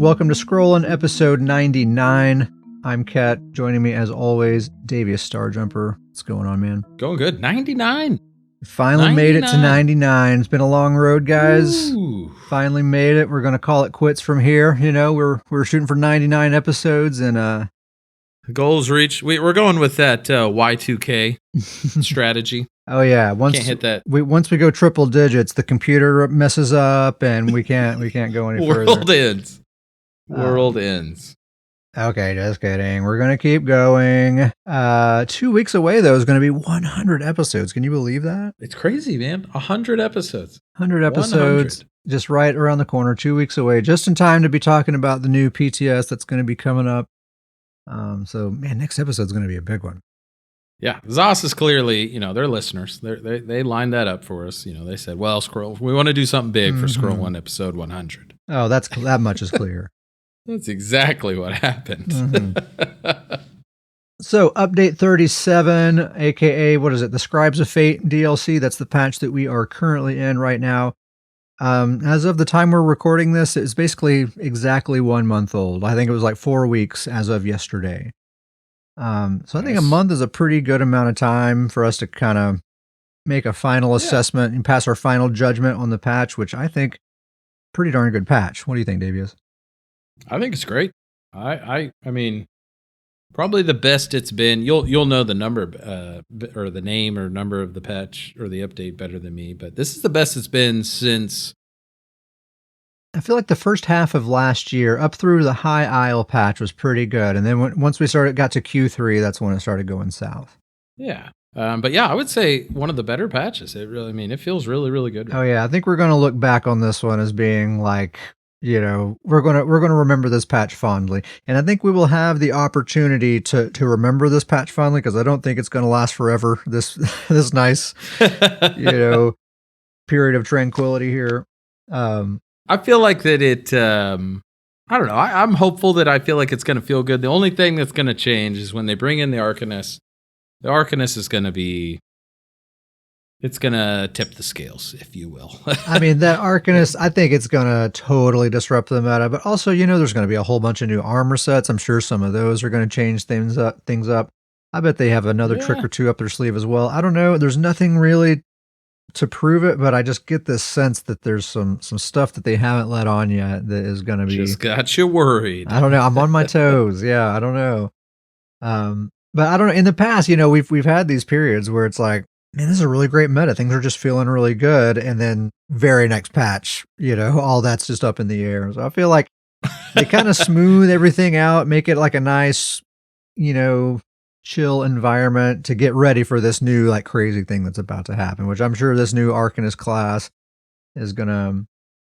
Welcome to Scrollin', episode 99. I'm Kat. Joining me, as always, Davius Starjumper. What's going on, man? Going good. 99. Finally 99. Made it to 99. It's been a long road, guys. Ooh. Finally made it. We're going to call it quits from here. You know, we're shooting for 99 episodes, and goals reached. We're going with that Y2K strategy. Oh yeah, Can't hit that. Once we go triple digits, the computer messes up, and we can't go any further. World ends. Okay, just kidding. We're going to keep going. 2 weeks away, though, is going to be 100 episodes. Can you believe that? It's crazy, man. 100 episodes. 100 episodes. 100. Just right around the corner, 2 weeks away. Just in time to be talking about the new PTS that's going to be coming up. So, man, next episode's going to be a big one. Yeah, Zos is clearly, they're listeners. They lined that up for us. They said, well, Scroll, we want to do something big for Scroll 1 episode 100. Oh, that much is clear. That's exactly what happened. Mm-hmm. So, update 37, aka, what is it? The Scribes of Fate DLC. That's the patch that we are currently in right now. As of the time we're recording this, it's basically exactly 1 month old. I think it was like 4 weeks as of yesterday. I think a month is a pretty good amount of time for us to kind of make a final assessment and pass our final judgment on the patch, which I think pretty darn good patch. What do you think, Davius? I think it's great. I mean, probably the best it's been. You'll know the number or the name or number of the patch or the update better than me, but this is the best it's been since. I feel like the first half of last year, up through the High Isle patch, was pretty good, and then once we got to Q3, that's when it started going south. Yeah, but yeah, I would say one of the better patches. It really, it feels really, really good. Oh yeah, I think we're going to look back on this one as being like, we're going to remember this patch fondly, and I think we will have the opportunity to remember this patch fondly because I don't think it's going to last forever. This nice, period of tranquility here. I feel like that it, I don't know. I'm hopeful that I feel like it's going to feel good. The only thing that's going to change is when they bring in the Arcanist. The Arcanist is going to be, it's going to tip the scales, if you will. I mean, that Arcanist, I think it's going to totally disrupt the meta, but also, there's going to be a whole bunch of new armor sets. I'm sure some of those are going to change things up. I bet they have another trick or two up their sleeve as well. I don't know. There's nothing really to prove it, but I just get this sense that there's some stuff that they haven't let on yet that is going to be just got you worried. I don't know. I'm on my toes. Yeah, I don't know. But I don't know. In the past, we've had these periods where it's like, man, this is a really great meta. Things are just feeling really good, and then very next patch, all that's just up in the air. So I feel like they kind of smooth everything out, make it like a nice, chill environment to get ready for this new like crazy thing that's about to happen, which I'm sure this new Arcanist class is gonna.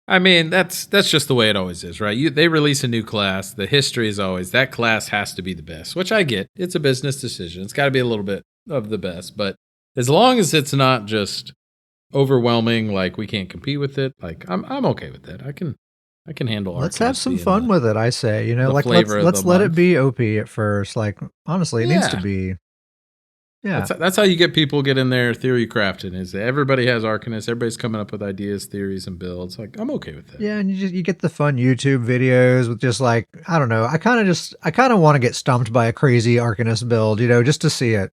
I mean, that's just the way it always is, right? They release a new class. The history is always that class has to be the best, which I get. It's a business decision. It's got to be a little bit of the best, but as long as it's not just overwhelming, like we can't compete with it, like I'm okay with that. I can handle Arcanist. Let's have some fun with it, I say. Like let's let it be OP at first. Like honestly, it needs to be. Yeah, that's how you get people get in there theory crafting. Is everybody has Arcanist, everybody's coming up with ideas, theories, and builds. Like I'm okay with that. Yeah, and you get the fun YouTube videos with just like I don't know. I kind of want to get stumped by a crazy Arcanist build, just to see it.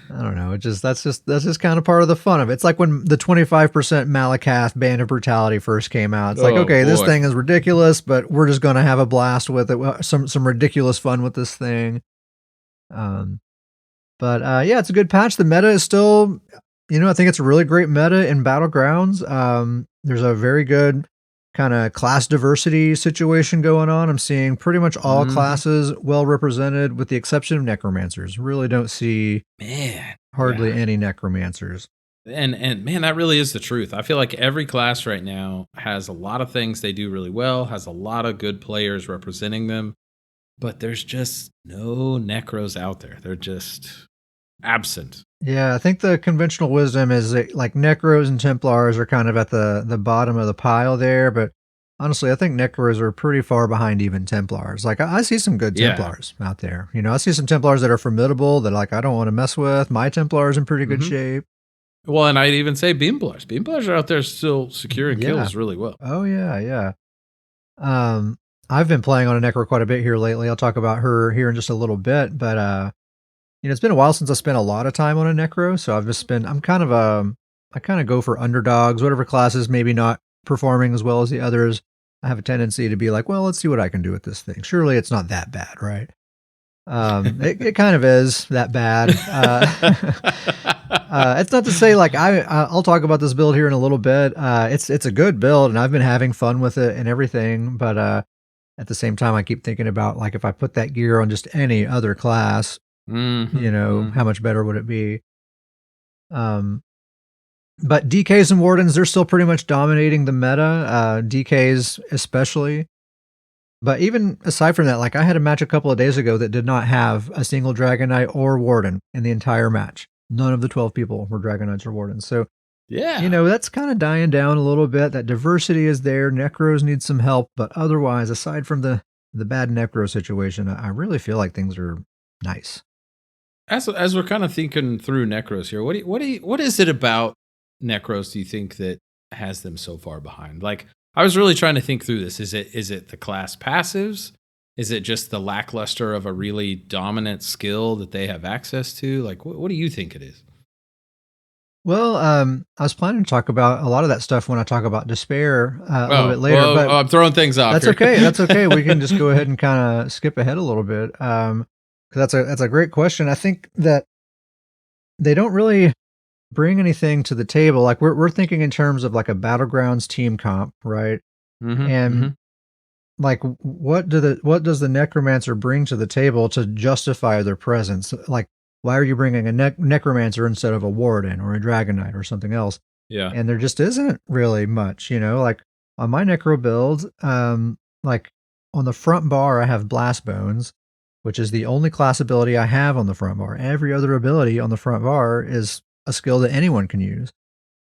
I don't know. That's just kind of part of the fun of it. It's like when the 25% Malakath Band of Brutality first came out. It's like, okay, this thing is ridiculous, but we're just going to have a blast with it. Some ridiculous fun with this thing. But yeah, it's a good patch. The meta is still, I think it's a really great meta in Battlegrounds. There's a very good kind of class diversity situation going on. I'm seeing pretty much all classes well represented with the exception of necromancers. Really don't see hardly any necromancers. And man, that really is the truth. I feel like every class right now has a lot of things they do really well, has a lot of good players representing them, but there's just no necros out there. They're just absent. Yeah, I think the conventional wisdom is that like necros and templars are kind of at the bottom of the pile there, but honestly, I think necros are pretty far behind even templars. Like I see some good templars out there. I see some templars that are formidable that like I don't want to mess with. My templar is in pretty good shape. Well, and I'd even say beamblars. Beamblars are out there still securing kills really well. Oh yeah, yeah. I've been playing on a Necro quite a bit here lately. I'll talk about her here in just a little bit, but it's been a while since I spent a lot of time on a Necro, so I kind of go for underdogs, whatever classes maybe not performing as well as the others. I have a tendency to be like, well, let's see what I can do with this thing. Surely it's not that bad, right? It kind of is that bad. It's not to say like I'll talk about this build here in a little bit. It's a good build and I've been having fun with it and everything. But at the same time, I keep thinking about like if I put that gear on just any other class, how much better would it be? But DKs and Wardens, they're still pretty much dominating the meta. DKs especially. But even aside from that, like I had a match a couple of days ago that did not have a single Dragon Knight or Warden in the entire match. None of the 12 people were Dragon Knights or Wardens. So, yeah, that's kind of dying down a little bit. That diversity is there. Necros need some help. But otherwise, aside from the bad Necro situation, I really feel like things are nice. As we're kind of thinking through Necros here, what is it about Necros do you think that has them so far behind? Like, I was really trying to think through this. Is it the class passives? Is it just the lackluster of a really dominant skill that they have access to? Like, what do you think it is? Well, I was planning to talk about a lot of that stuff when I talk about despair a little bit later. But I'm throwing things off. That's okay. That's okay. We can just go ahead and kind of skip ahead a little bit. Because that's a great question. I think that they don't really bring anything to the table. Like we're thinking in terms of like a Battlegrounds team comp, right? Like what does the Necromancer bring to the table to justify their presence? Like why are you bringing a Necromancer instead of a Warden or a Dragon Knight or something else? Yeah. And there just isn't really much, like on my Necro build, like on the front bar, I have Blast Bones, which is the only class ability I have on the front bar. Every other ability on the front bar is a skill that anyone can use.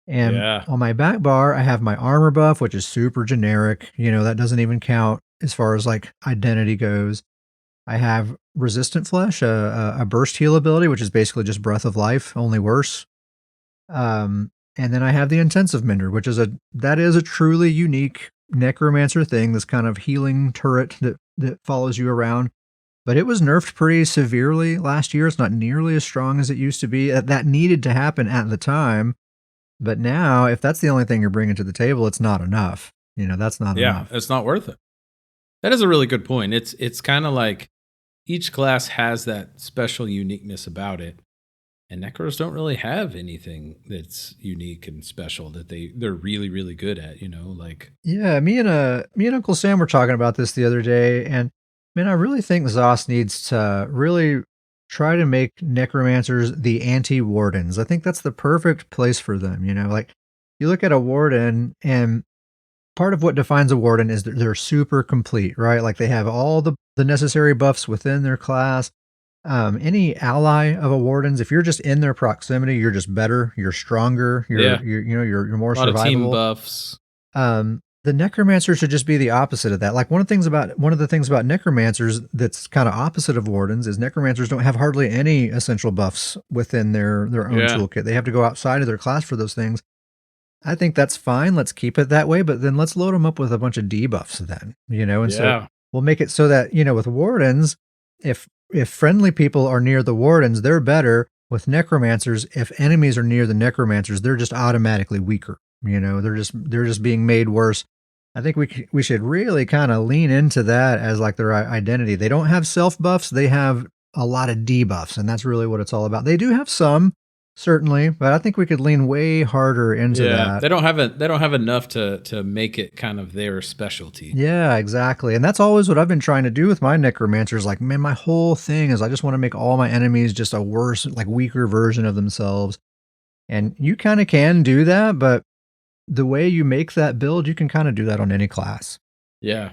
And on my back bar, I have my armor buff, which is super generic. That doesn't even count as far as like identity goes. I have Resistant Flesh, a burst heal ability, which is basically just Breath of Life, only worse. And then I have the Intensive Mender, which is a truly unique Necromancer thing, this kind of healing turret that follows you around. But it was nerfed pretty severely last year. It's not nearly as strong as it used to be. That needed to happen at the time. But now, if that's the only thing you're bringing to the table, it's not enough. That's not enough. Yeah, it's not worth it. That is a really good point. It's kind of like each class has that special uniqueness about it. And Necros don't really have anything that's unique and special that they're really, really good at, like. Yeah, me and Uncle Sam were talking about this the other day, and man, I really think ZOS needs to really try to make Necromancers the anti-Wardens. I think that's the perfect place for them, like you look at a Warden and part of what defines a Warden is that they're super complete, right? Like they have all the necessary buffs within their class. Any ally of a Warden's, if you're just in their proximity, you're just better, you're stronger, you're more survivable. A lot of team buffs. The Necromancer should just be the opposite of that. Like one of the things about Necromancers that's kind of opposite of Wardens is Necromancers don't have hardly any essential buffs within their own toolkit. They have to go outside of their class for those things. I think that's fine. Let's keep it that way, but then let's load them up with a bunch of debuffs then, and so we'll make it so that, with Wardens, if friendly people are near the Wardens, they're better. With Necromancers, if enemies are near the Necromancers, they're just automatically weaker. They're just being made worse. I think we should really kind of lean into that as like their identity. They don't have self buffs. They have a lot of debuffs, and that's really what it's all about. They do have some, certainly, but I think we could lean way harder into that. They don't have enough to make it kind of their specialty. Yeah, exactly. And that's always what I've been trying to do with my Necromancers. Like, man, my whole thing is I just want to make all my enemies just a worse, like weaker version of themselves. And you kind of can do that, but the way you make that build, you can kind of do that on any class. Yeah.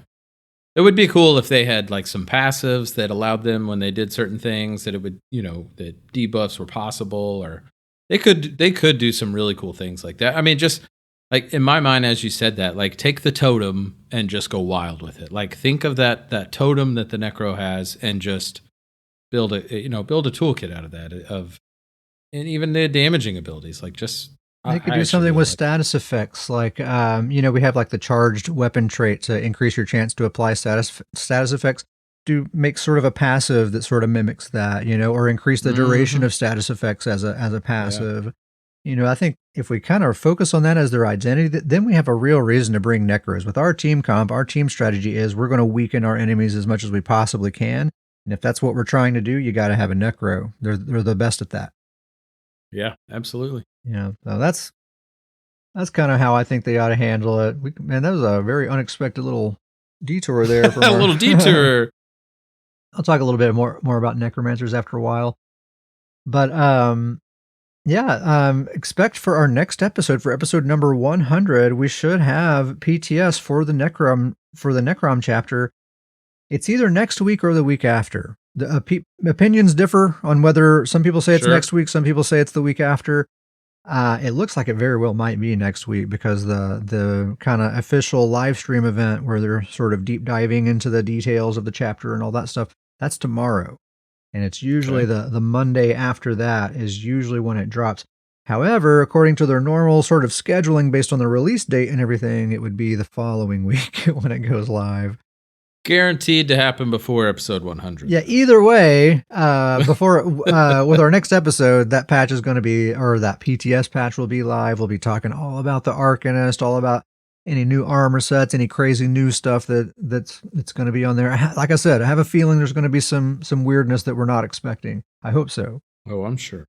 It would be cool if they had like some passives that allowed them when they did certain things that it would, that debuffs were possible, or they could do some really cool things like that. I mean, just like in my mind, as you said that, like take the totem and just go wild with it. Like think of that totem that the Necro has and just build a toolkit out of that, and even the damaging abilities, like just They could I do actually something really with like status effects, like we have like the charged weapon trait to increase your chance to apply status effects. Do make sort of a passive that sort of mimics that, or increase the duration of status effects as a passive. Yeah. I think if we kind of focus on that as their identity, then we have a real reason to bring Necros. With our team comp, our team strategy is we're going to weaken our enemies as much as we possibly can. And if that's what we're trying to do, you got to have a Necro. They're the best at that. Yeah, absolutely. Yeah, so that's kind of how I think they ought to handle it. Man, that was a very unexpected little detour there. From a little detour. I'll talk a little bit more about necromancers after a while, but expect for our next episode, for episode number 100, we should have PTS for the Necrom chapter. It's either next week or the week after. The opinions differ on whether some people say it's next week, some people say it's the week after. It looks like it very well might be next week because the kind of official live stream event where they're sort of deep diving into the details of the chapter and all that stuff, that's tomorrow. And it's usually the Monday after that is usually when it drops. However, according to their normal sort of scheduling based on the release date and everything, it would be the following week when it goes live. Guaranteed to happen before episode 100. Yeah, either way, before with our next episode, that patch is going to be, or that PTS patch will be live. We'll be talking all about the Arcanist, all about any new armor sets, any crazy new stuff that's going to be on there. Like I said, I have a feeling there's going to be some weirdness that we're not expecting. I hope so. Oh, I'm sure.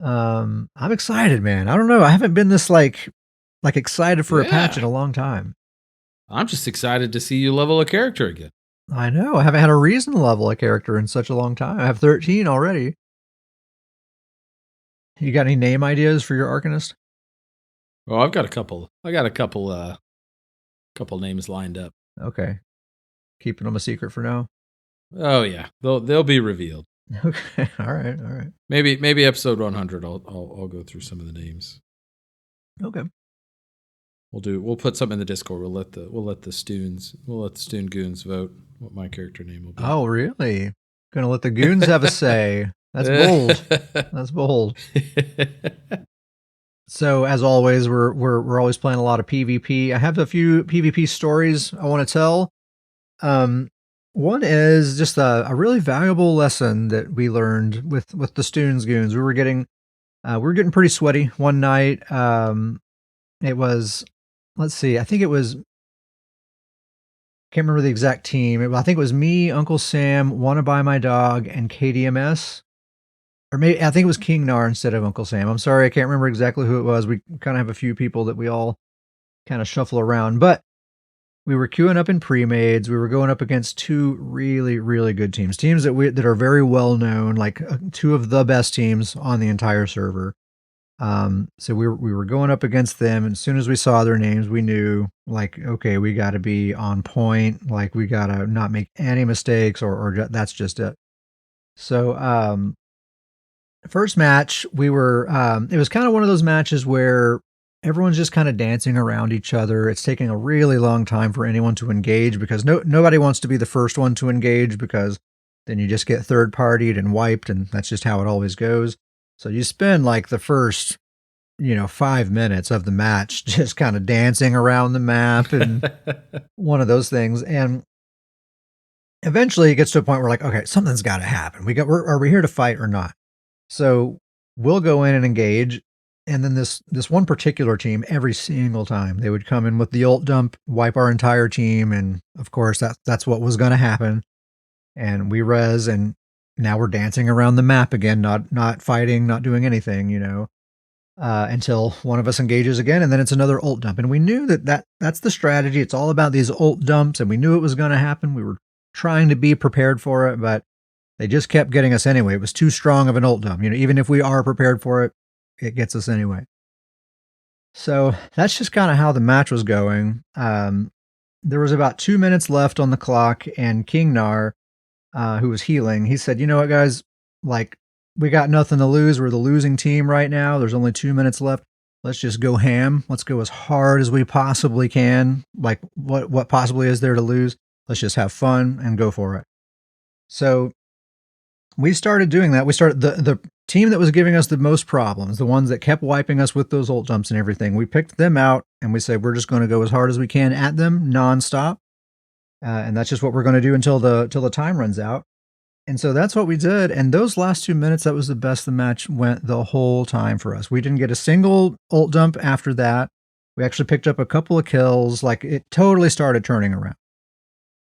I'm excited, man. I don't know. I haven't been this like excited for a patch in a long time. I'm just excited to see you level a character again. I know. I haven't had a reason to level a character in such a long time. I have 13 already. You got any name ideas for your Arcanist? Oh, I've got a couple. I got a couple names lined up. Okay. Keeping them a secret for now? Oh yeah. They'll be revealed. Okay. All right. Maybe episode 100 I'll go through some of the names. Okay. We'll put something in the Discord. We'll let the Stoon goons vote what my character name will be. Oh, really? Gonna let the goons have a say. That's bold. That's bold. So as always, we're always playing a lot of PvP. I have a few PvP stories I want to tell. One is just a really valuable lesson that we learned with the Stoons goons. We were getting pretty sweaty one night. It was, let's see, I think it was, can't remember the exact team. I think it was me, Uncle Sam, Wanna Buy My Dog, and KDMS. Or maybe I think it was King Nar instead of Uncle Sam. I'm sorry, I can't remember exactly who it was. We kind of have a few people that we all kind of shuffle around. But we were queuing up in pre-mades. We were going up against two really, really good teams. Teams that are very well known, like two of the best teams on the entire server. So we were going up against them, and as soon as we saw their names, we knew, like, okay, we got to be on point. Like, we got to not make any mistakes, or that's just it. So, first match, we were, it was kind of one of those matches where everyone's just kind of dancing around each other. It's taking a really long time for anyone to engage because nobody wants to be the first one to engage, because then you just get third partied and wiped, and that's just how it always goes. So you spend like the first, 5 minutes of the match just kind of dancing around the map and one of those things. And eventually it gets to a point where, like, okay, something's got to happen. Are we here to fight or not? So we'll go in and engage. And then this one particular team, every single time they would come in with the ult dump, wipe our entire team. And of course that's what was going to happen. And we res, and now we're dancing around the map again, not fighting, not doing anything, until one of us engages again, and then it's another ult dump. And we knew that's the strategy. It's all about these ult dumps, and we knew it was going to happen. We were trying to be prepared for it, but they just kept getting us anyway. It was too strong of an ult dump. Even if we are prepared for it, it gets us anyway. So that's just kind of how the match was going. There was about 2 minutes left on the clock, and King Nar, who was healing, he said, "You know what, guys? Like, we got nothing to lose. We're the losing team right now. There's only 2 minutes left. Let's just go ham. Let's go as hard as we possibly can. Like, what possibly is there to lose? Let's just have fun and go for it." So we started doing that. We started, the team that was giving us the most problems, the ones that kept wiping us with those ult jumps and everything, we picked them out and we said, we're just going to go as hard as we can at them nonstop. And that's just what we're going to do until the time runs out. And so that's what we did. And those last 2 minutes, that was the best the match went the whole time for us. We didn't get a single ult jump after that. We actually picked up a couple of kills. Like, it totally started turning around.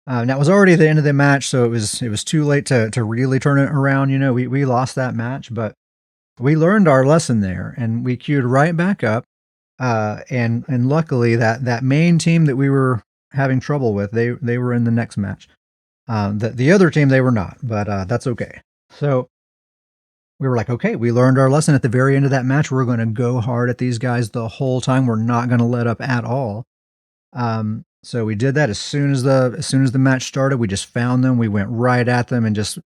Now, it was already the end of the match, so it was too late to really turn it around. You know, we lost that match, but we learned our lesson there, and we queued right back up. And luckily, that main team that we were having trouble with, they were in the next match. The other team, they were not, but that's okay. So we were like, okay, we learned our lesson at the very end of that match. We're going to go hard at these guys the whole time. We're not going to let up at all. So we did that as soon as the match started. We just found them. We went right at them and just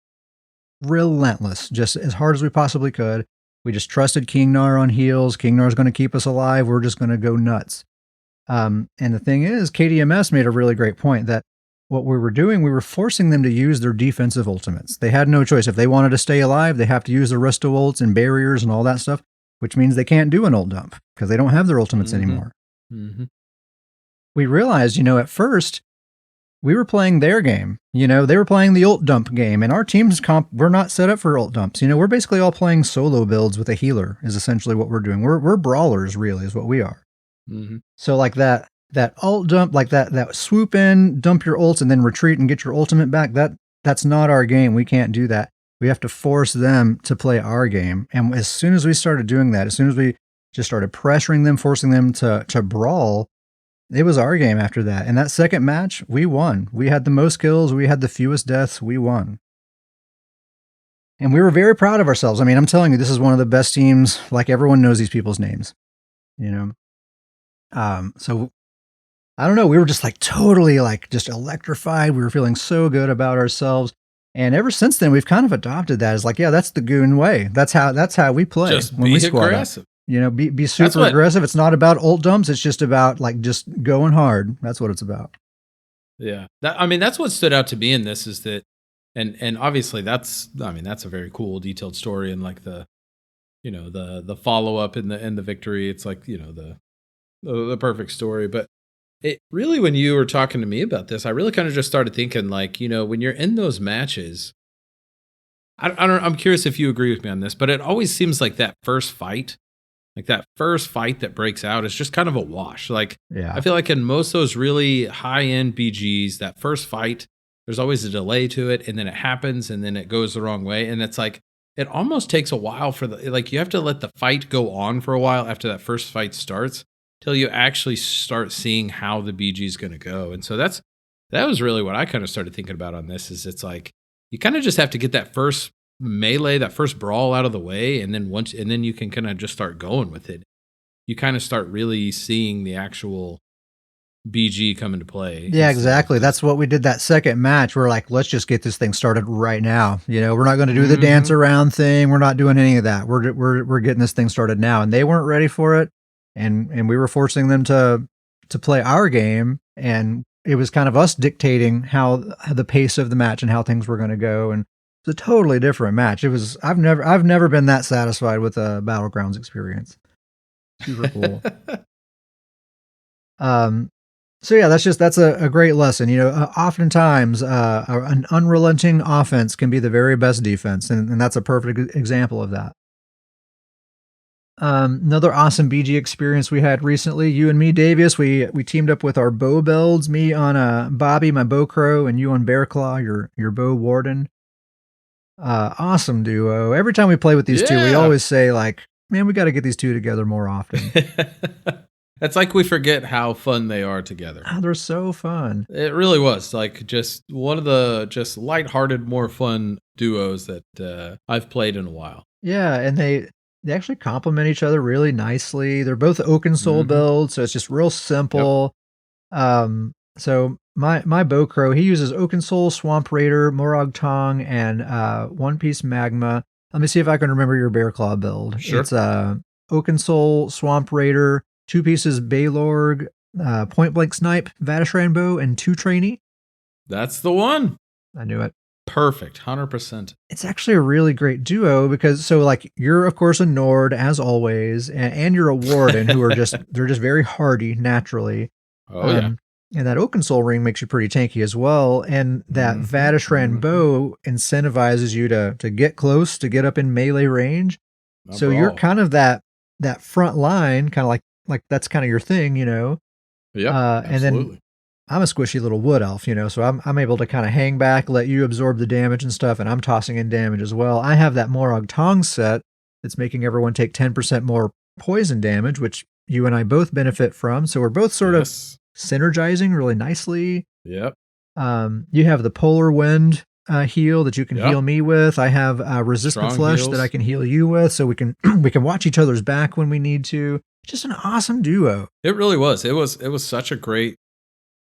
relentless, just as hard as we possibly could. We just trusted King Nar on heals. King Nar is going to keep us alive. We're just going to go nuts. And the thing is, KDMS made a really great point that what we were doing, we were forcing them to use their defensive ultimates. They had no choice. If they wanted to stay alive, they have to use the resto ults and barriers and all that stuff, which means they can't do an ult dump because they don't have their ultimates anymore. Mm-hmm. We realized, at first we were playing their game. They were playing the ult dump game, and our team's we're not set up for ult dumps. We're basically all playing solo builds with a healer is essentially what we're doing. We're brawlers, really, is what we are. Mm-hmm. So like that ult dump, like that swoop in, dump your ults, and then retreat and get your ultimate back, that's not our game. We can't do that. We have to force them to play our game. And as soon as we started doing that, as soon as we just started pressuring them, forcing them to brawl, it was our game after that. And that second match, we won. We had the most kills. We had the fewest deaths. We won. And we were very proud of ourselves. I mean, I'm telling you, this is one of the best teams. Like, everyone knows these people's names, So I don't know. We were just like totally like just electrified. We were feeling so good about ourselves. And ever since then, we've kind of adopted that as like, yeah, that's the Goon way. That's how we play. Just when we squad aggressive. Up. Be super aggressive. It's not about ult dumps. It's just about like just going hard. That's what it's about. Yeah. That's what stood out to me in this is that, and obviously that's a very cool detailed story and like the follow up and the victory. It's like, the perfect story. But it really, when you were talking to me about this, I really kind of just started thinking like, when you're in those matches, I'm curious if you agree with me on this, but it always seems like that first fight that breaks out is just kind of a wash. Like, yeah. I feel like in most of those really high-end BGs, that first fight, there's always a delay to it, and then it happens, and then it goes the wrong way. And it's like, it almost takes a while you have to let the fight go on for a while after that first fight starts till you actually start seeing how the BG is going to go. And so that was really what I kind of started thinking about on this is it's like, you kind of just have to get that first melee, that first brawl out of the way, and then you can kind of just start going with it. You kind of start really seeing the actual BG come into play. Yeah, exactly. That's what we did that second match. We're like, let's just get this thing started right now. We're not going to do the dance around thing. We're not doing any of that. We're getting this thing started now. And they weren't ready for it. And we were forcing them to play our game. And it was kind of us dictating how the pace of the match and how things were going to go. And it's a totally different match. I've never been that satisfied with a Battlegrounds experience. Super cool. So yeah, that's a great lesson. Oftentimes an unrelenting offense can be the very best defense, and that's a perfect example of that. Another awesome BG experience we had recently, you and me, Davius, we teamed up with our bow builds, me on Bobby, my BowCro, and you on Bearclaw, your bow warden. Awesome duo. Every time we play with these two, we always say like, man, we got to get these two together more often. It's like we forget how fun they are together. Oh, they're so fun. It really was like just one of the just lighthearted, more fun duos that I've played in a while. Yeah, and they actually complement each other really nicely. They're both Oaken Soul builds, so it's just real simple. Yep. So my BowCro, he uses Oaken Soul, Swamp Raider, Morag Tong, and One Piece Magma. Let me see if I can remember your Bearclaw build. Sure. It's Oaken Soul, Swamp Raider, 2 pieces Baylorg, Point Blank Snipe, Vatishran Bow, and 2 Trainee. That's the one. I knew it. Perfect. 100%. It's actually a really great duo because so like you're of course a Nord as always, and you're a Warden who are they're just very hardy naturally. Oh, yeah. And that Oaken Soul ring makes you pretty tanky as well. And that Vadishran bow incentivizes you to get close, to get up in melee range. So you're kind of that front line, kind of like that's kind of your thing, you know. Yep. And then I'm a squishy little wood elf, you know, so I'm able to kind of hang back, let you absorb the damage and stuff, and I'm tossing in damage as well. I have that Morag Tong set that's making everyone take 10% more poison damage, which you and I both benefit from. So we're both sort of synergizing really nicely. Yep. You have the Polar Wind heal that you can heal me with. I have Resistant Flesh that I can heal you with, so we can watch each other's back when we need to. Just an awesome duo. It really was. It was such a great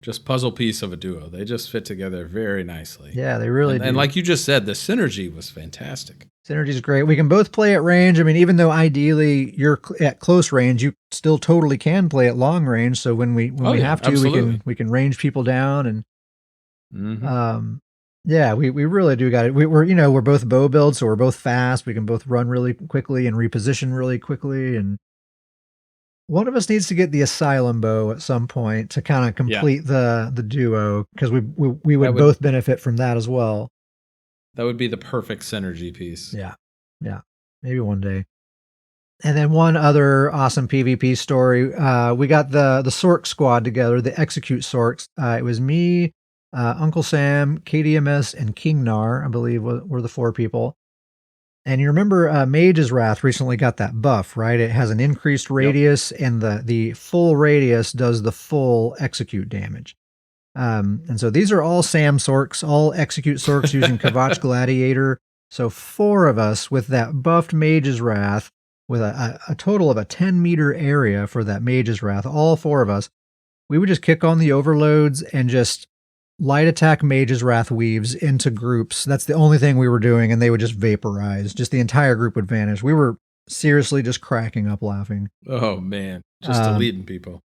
just puzzle piece of a duo. They just fit together very nicely. Yeah, they really do. And like you just said, the synergy was fantastic. Synergy is great. We can both play at range. I mean, even though ideally you're at close range, you still totally can play at long range. So when we have to, we can range people down and yeah, we really do got it. We're both bow builds, so we're both fast. We can both run really quickly and reposition really quickly. And one of us needs to get the Asylum bow at some point to kind of complete the duo, because we would both benefit from that as well. That would be the perfect synergy piece. Yeah. Maybe one day. And then one other awesome PvP story. We got the Sork squad together, the Execute Sorks. It was me, Uncle Sam, KDMS, and Kingnar, I believe, were the 4 people. And you remember Mage's Wrath recently got that buff, right? It has an increased radius, and the full radius does the full execute damage. And so these are all Sam Sorks, all Execute Sorks using Kavach Gladiator. So 4 of us with that buffed Mage's Wrath, with a total of a 10-meter area for that Mage's Wrath, all 4 of us, we would just kick on the overloads and just light attack Mage's Wrath weaves into groups. That's the only thing we were doing, and they would just vaporize. Just the entire group would vanish. We were seriously just cracking up laughing. Oh, man. Just deleting people.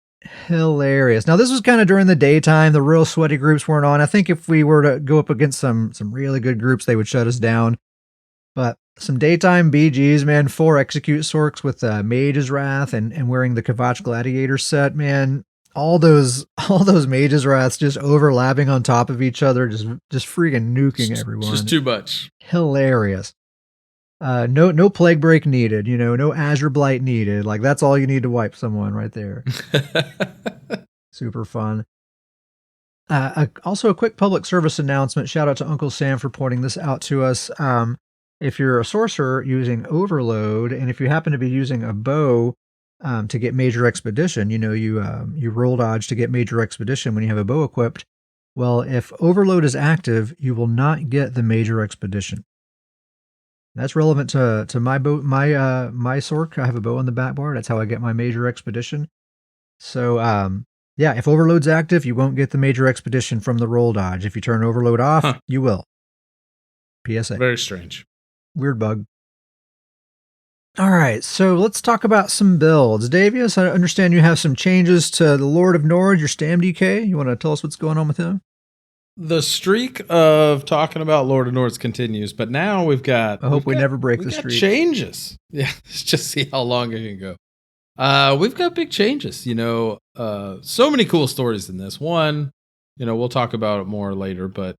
Hilarious. Now, this was kind of during the daytime. The real sweaty groups weren't on. I think if we were to go up against some really good groups, they would shut us down. But some daytime BGs, man, 4 Execute Sorks with Mage's Wrath and wearing the Kavach Gladiator set, man. All those Mage's Wraths just overlapping on top of each other, just freaking nuking everyone. Just too much. Hilarious. No Plague Break needed, no Azure Blight needed. Like, that's all you need to wipe someone right there. Super fun. Also, a quick public service announcement. Shout out to Uncle Sam for pointing this out to us. If you're a sorcerer using Overload, and if you happen to be using a bow to get Major Expedition, you roll dodge to get Major Expedition when you have a bow equipped. Well, if Overload is active, you will not get the Major Expedition. That's relevant to my bow, my Sork. I have a bow on the back bar. That's how I get my Major Expedition. So, yeah, if Overload's active, you won't get the Major Expedition from the roll dodge. If you turn Overload off, you will. PSA. Very strange. Weird bug. All right, so let's talk about some builds. Davius, I understand you have some changes to the Lord of Nord, your StamDK. You want to tell us what's going on with him? The streak of talking about Lord of Nords continues, but now we've got... I hope we never break the streak. Changes. Yeah, let's just see how long it can go. We've got big changes, so many cool stories in this. One, we'll talk about it more later, but,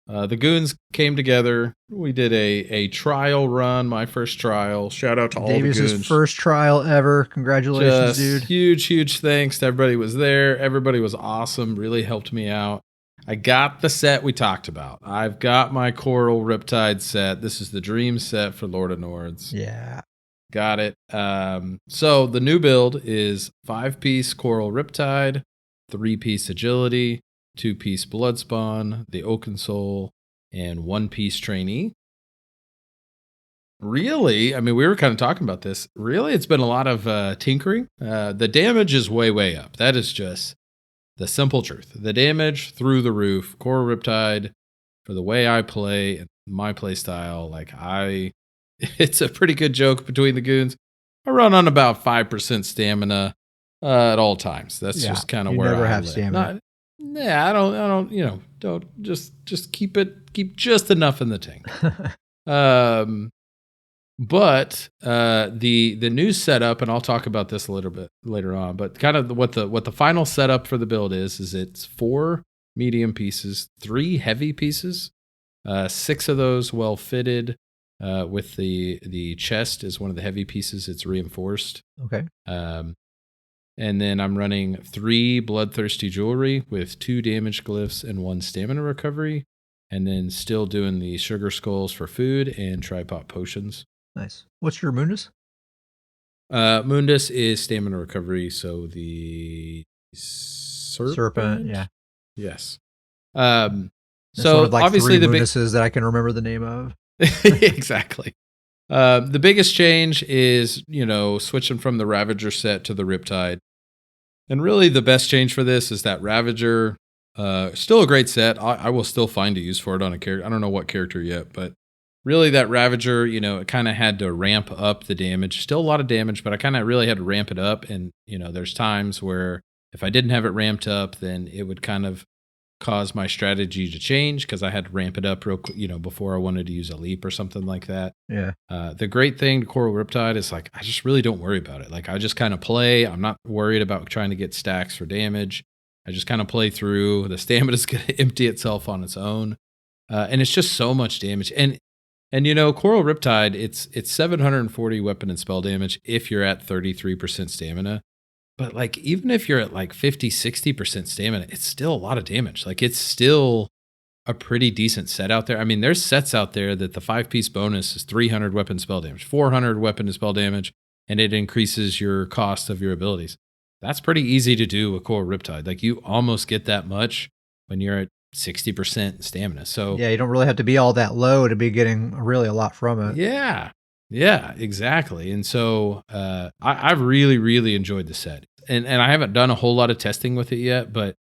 the goons came together. We did a trial run, my first trial. Shout out to all the goons. Davius' first trial ever. Congratulations, dude. Huge thanks to everybody who was there. Everybody was awesome. Really helped me out. I got the set we talked about. I've got my Coral Riptide set. This is the dream set for Lord of Nords. Yeah. Got it. So the new build is 5-piece Coral Riptide, 3-piece Agility, 2-piece Bloodspawn, the Oaken Soul, and 1-piece Trainee. Really, I mean, we were kind of talking about this. Really, it's been a lot of tinkering. The damage is way up. That is just the simple truth. The damage through the roof. Coral Riptide, for the way I play and my play style, it's a pretty good joke between the goons. I run on about 5% stamina at all times. That's just kind of where I never have live. stamina. I don't, don't just keep it keep just enough in the tank. But the new setup, and I'll talk about this a little bit later on, but kind of what the final setup for the build is it's 4 medium pieces, 3 heavy pieces, 6 of those well fitted, with the chest is one of the heavy pieces. It's reinforced. Okay. And then I'm running 3 bloodthirsty jewelry with 2 damage glyphs and 1 stamina recovery, and then still doing the sugar skulls for food and tripod potions. Nice. What's your Mundus? Mundus is stamina recovery, so the serpent. Yeah. Yes. There's So sort of like obviously 3 the big Munduses that I can remember the name of. exactly. The biggest change is switching from the Ravager set to the Riptide, and really the best change for this is that Ravager. Still a great set. I will still find a use for it on a character. I don't know what character yet, but really that Ravager, it kind of had to ramp up the damage. Still a lot of damage, but I kind of really had to ramp it up. And, there's times where if I didn't have it ramped up, then it would kind of cause my strategy to change because I had to ramp it up real quick, before I wanted to use a leap or something like that. Yeah. The great thing to Coral Riptide is like, I just really don't worry about it. Like I just kind of play. I'm not worried about trying to get stacks for damage. I just kind of play through. The stamina is going to empty itself on its own. And it's just so much damage. And Coral Riptide, it's 740 weapon and spell damage if you're at 33% stamina. But like, even if you're at like 50, 60% stamina, it's still a lot of damage. Like it's still a pretty decent set out there. I mean, there's sets out there that the 5-piece bonus is 300 weapon spell damage, 400 weapon and spell damage, and it increases your cost of your abilities. That's pretty easy to do with Coral Riptide. Like you almost get that much when you're at 60% stamina. So yeah, you don't really have to be all that low to be getting really a lot from it. Yeah, exactly. And so I've really, really enjoyed the set. And I haven't done a whole lot of testing with it yet, but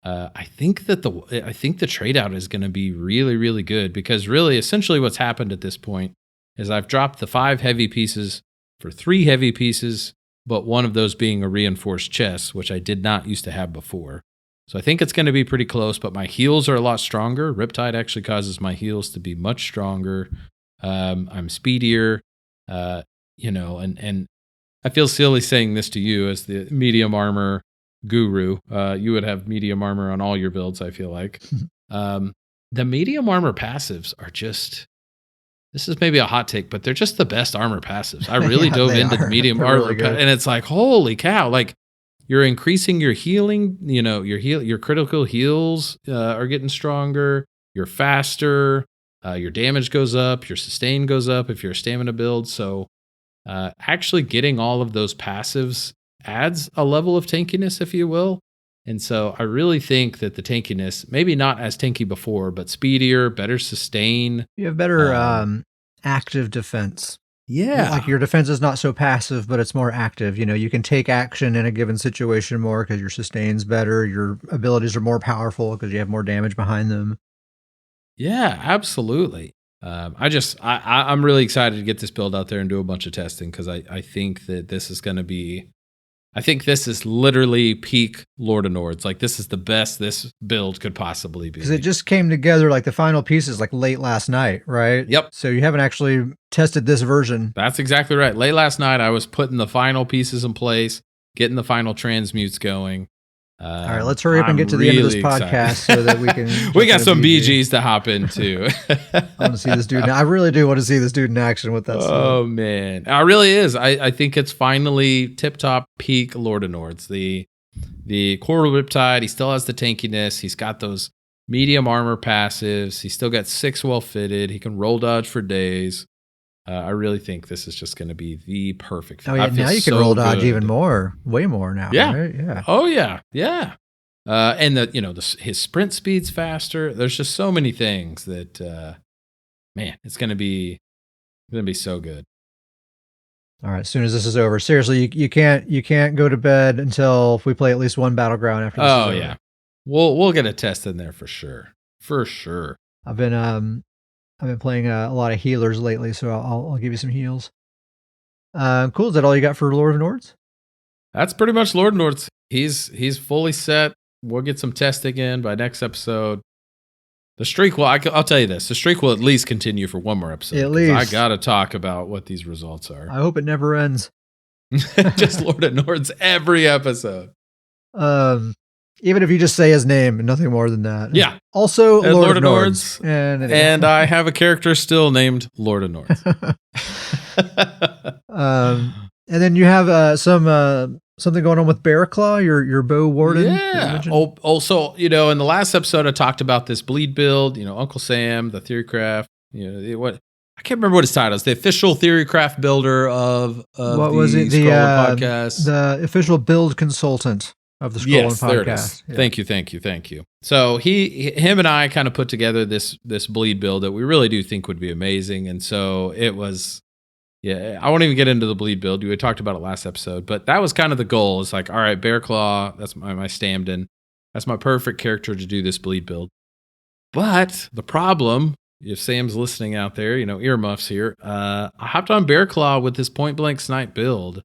I think the trade out is going to be really, really good because really essentially what's happened at this point is I've dropped the 5 heavy pieces for 3 heavy pieces, but one of those being a reinforced chest, which I did not used to have before. So I think it's going to be pretty close, but my heals are a lot stronger. Riptide actually causes my heals to be much stronger. I'm speedier, and I feel silly saying this to you as the medium armor guru. You would have medium armor on all your builds, I feel like. The medium armor passives are just... This is maybe a hot take, but they're just the best armor passives. I really dove into the medium armor, and it's like, holy cow! Like you're increasing your healing. Your critical heals are getting stronger. You're faster. Your damage goes up. Your sustain goes up if you're a stamina build. So actually getting all of those passives adds a level of tankiness, if you will. And so I really think that the tankiness, maybe not as tanky before, but speedier, better sustain. You have better active defense. Yeah. Like your defense is not so passive, but it's more active. You can take action in a given situation more because your sustain's better. Your abilities are more powerful because you have more damage behind them. Yeah, absolutely. I'm really excited to get this build out there and do a bunch of testing because I think that this is going to be... I think this is literally peak Lord of Nords. Like this is the best this build could possibly be. Because it just came together like the final pieces like late last night, right? Yep. So you haven't actually tested this version. That's exactly right. Late last night, I was putting the final pieces in place, getting the final transmutes going. All right, let's hurry up and get to the end of this podcast so that we can... We got some BGs to hop into. I want to see this dude. I really do want to see this dude in action with that stuff. Oh, man. It really is. I think it's finally tip-top peak Lord of Nords. The Coral Riptide, he still has the tankiness. He's got those medium armor passives. He's still got 6 well-fitted. He can roll dodge for days. I really think this is just going to be the perfect fit. Oh, yeah. Now you can roll dodge even more, way more now. Yeah. Right? Yeah. Oh, yeah. Yeah. And his sprint speed's faster. There's just so many things that, man, it's going to be so good. All right. As soon as this is over, seriously, you can't go to bed until we play at least one battleground after this. Oh, yeah. We'll get a test in there for sure. For sure. I've been playing a lot of healers lately, so I'll give you some heals. Cool. Is that all you got for Lord of Nords? That's pretty much Lord of Nords. He's fully set. We'll get some testing in by next episode. The streak will, I'll tell you this, the streak will at least continue for one more episode. At least. I got to talk about what these results are. I hope it never ends. Just Lord of Nords every episode. Even if you just say his name and nothing more than that. Yeah. Also, Lord of Nords. And I have a character still named Lord of Nords. And then you have something going on with Bearclaw, your bow warden. Yeah. Also, in the last episode, I talked about this bleed build. Uncle Sam, the theorycraft. I can't remember what his title is. The official theorycraft builder of what was it? The podcast. The official build consultant of the Scrolling Podcast. There it is. Yeah. Thank you. So him and I kind of put together this bleed build that we really do think would be amazing, and so it was. Yeah, I won't even get into the bleed build. We had talked about it last episode, but that was kind of the goal. It's like, all right, Bearclaw, that's my StamDN. That's my perfect character to do this bleed build. But the problem, if Sam's listening out there, earmuffs here, I hopped on Bearclaw with this point blank snipe build.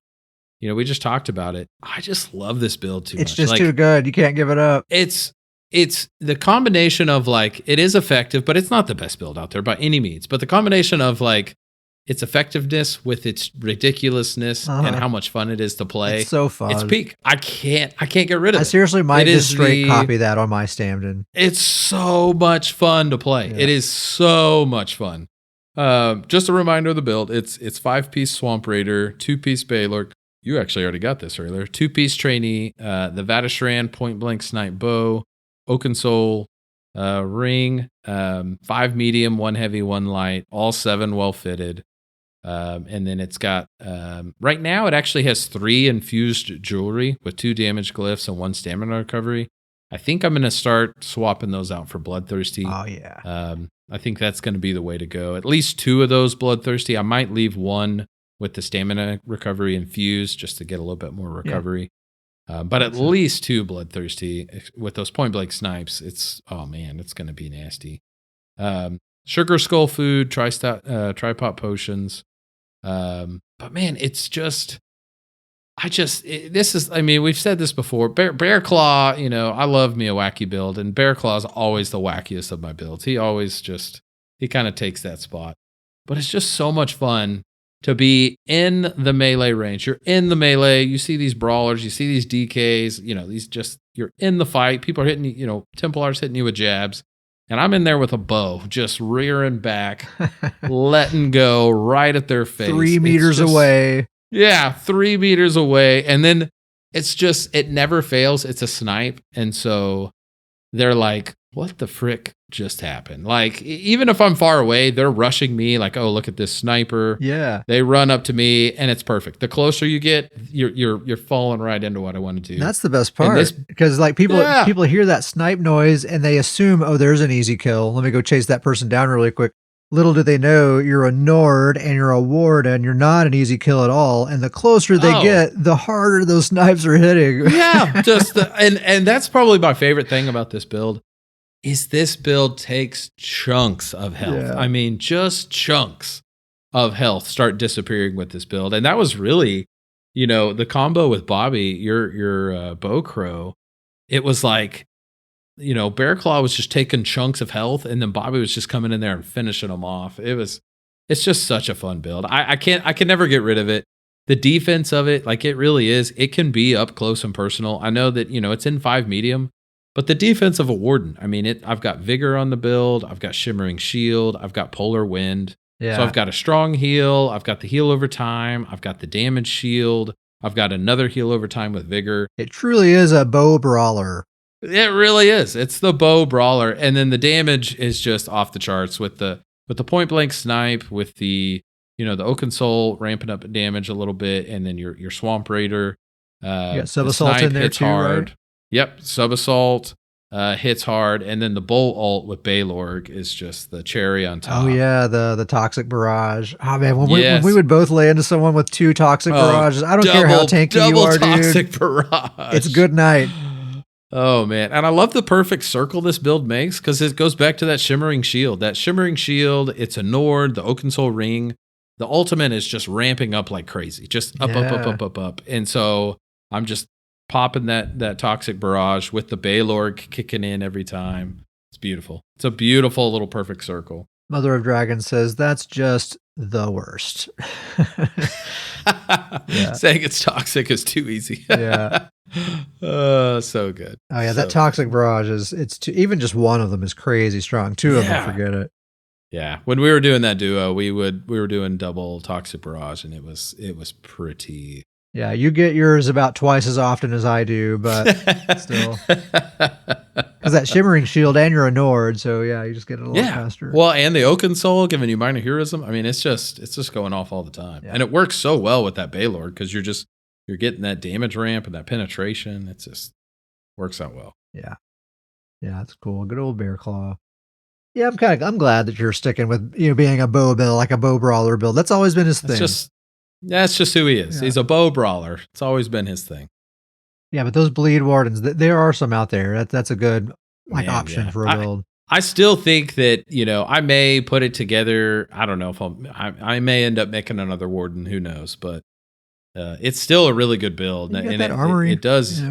We just talked about it. I just love this build too much. It's just too good. You can't give it up. It's the combination of it is effective, but it's not the best build out there by any means. But the combination of its effectiveness with its ridiculousness and how much fun it is to play. It's so fun. It's peak. I can't get rid of it. I seriously might just straight copy that on my StamDN. It's so much fun to play. Yeah. It is so much fun. Just a reminder of the build. It's 5-piece Swamp Raider, 2-piece Baylork. You actually already got this earlier. 2-piece Trainee, the Vatishran point blank snipe bow, Oaken Soul, ring, 5 medium, 1 heavy, 1 light, all 7 well fitted. And then it's got, right now it actually has 3 infused jewelry with 2 damage glyphs and 1 stamina recovery. I think I'm going to start swapping those out for Bloodthirsty. Oh, yeah. I think that's going to be the way to go. At least 2 of those Bloodthirsty. I might leave 1 with the stamina recovery infused just to get a little bit more recovery. Yeah. But at least 2 Bloodthirsty with those point blank snipes. It's going to be nasty. Sugar Skull food, tripod potions. But man, it's just, we've said this before. Bearclaw, I love me a wacky build, and Bearclaw is always the wackiest of my builds. He always he kind of takes that spot. But it's just so much fun to be in the melee range. You're in the melee. You see these brawlers. You see these DKs. You're in the fight. People are hitting you. Templars hitting you with jabs. And I'm in there with a bow, just rearing back, letting go right at their face. 3 meters away. Yeah, 3 meters away. And then it never fails. It's a snipe. And so they're like, what the frick just happened? Even if I'm far away, they're rushing me like, oh, look at this sniper. Yeah. They run up to me and it's perfect. The closer you get, you're falling right into what I want to do. That's the best part. Because people hear that snipe noise and they assume, oh, there's an easy kill. Let me go chase that person down really quick. Little do they know you're a Nord and you're a ward and you're not an easy kill at all. And the closer they get, the harder those snipes are hitting. Yeah. And that's probably my favorite thing about this build. Is this build takes chunks of health. Yeah. I mean, just chunks of health start disappearing with this build. And that was really, the combo with Bobby, your BowCro, it was like, Bearclaw was just taking chunks of health and then Bobby was just coming in there and finishing them off. It's just such a fun build. I can never get rid of it. The defense of it, it really is, it can be up close and personal. I know that, it's in 5 medium. But the defense of a Warden, I've got Vigor on the build, I've got Shimmering Shield, I've got Polar Wind. Yeah. So I've got a strong heal, I've got the heal over time, I've got the damage shield, I've got another heal over time with Vigor. It truly is a bow brawler. It really is. It's the bow brawler. And then the damage is just off the charts with the point blank snipe, with the the Oaken Soul ramping up damage a little bit, and then your Swamp Raider. You got Sub-Assault in there too, hard. Right? Yep, Sub-Assault hits hard, and then the Bull ult with Baylork is just the cherry on top. Oh yeah, the Toxic Barrage. Oh man, when we would both lay into someone with 2 Toxic Barrages, I don't care how tanky you are, dude. Double Toxic Barrage. It's good night. Oh man, and I love the perfect circle this build makes because it goes back to that Shimmering Shield. That Shimmering Shield, it's a Nord, the Oaken Soul ring. The ultimate is just ramping up like crazy, just up. And so I'm just popping that Toxic Barrage with the Baylork kicking in every time. It's beautiful. It's a beautiful little perfect circle. Mother of Dragons says that's just the worst. Saying it's toxic is too easy. Yeah. So good. Oh yeah, so that toxic barrage even just one of them is crazy strong. Two of them, forget it. Yeah, when we were doing that duo, we were doing double toxic barrage, and it was pretty. Yeah, you get yours about twice as often as I do, but still, because that shimmering shield and you're a Nord, so yeah, you just get it a lot faster. Well, and the Oaken Soul giving you minor heroism. I mean, it's just going off all the time, and it works so well with that Baylord because you're getting that damage ramp and that penetration. It just works out well. Yeah, it's cool. Good old Bear Claw. Yeah, I'm glad that you're sticking with being a bow build, like a bow brawler build. That's always been his thing. That's just who he is. Yeah. He's a bow brawler. It's always been his thing. Yeah, but those bleed wardens, there are some out there. That's a good option for a build. I still think that I may put it together. I don't know if I may end up making another warden. Who knows? But it's still a really good build. You got that armory. It does.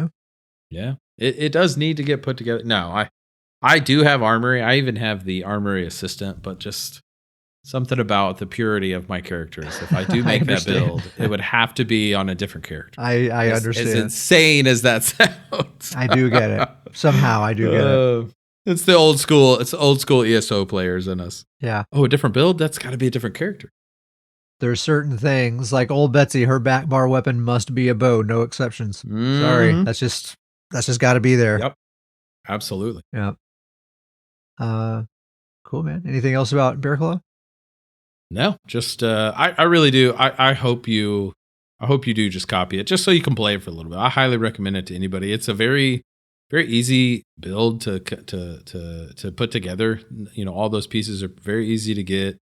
Yeah, it does need to get put together. No, I do have armory. I even have the armory assistant, but just something about the purity of my characters. If I do make that build, it would have to be on a different character. I understand. As insane as that sounds. I do get it. Somehow I do get it. It's the old school. It's old school ESO players in us. Yeah. Oh, a different build? That's got to be a different character. There's certain things like old Betsy, her back bar weapon must be a bow, no exceptions. Sorry. That's just got to be there. Yep. Absolutely. Yep. Cool, man. Anything else about Bear Claw? No, just I really do. I hope you do just copy it just so you can play it for a little bit. I highly recommend it to anybody. It's a very, very easy build to put together. All those pieces are very easy to get.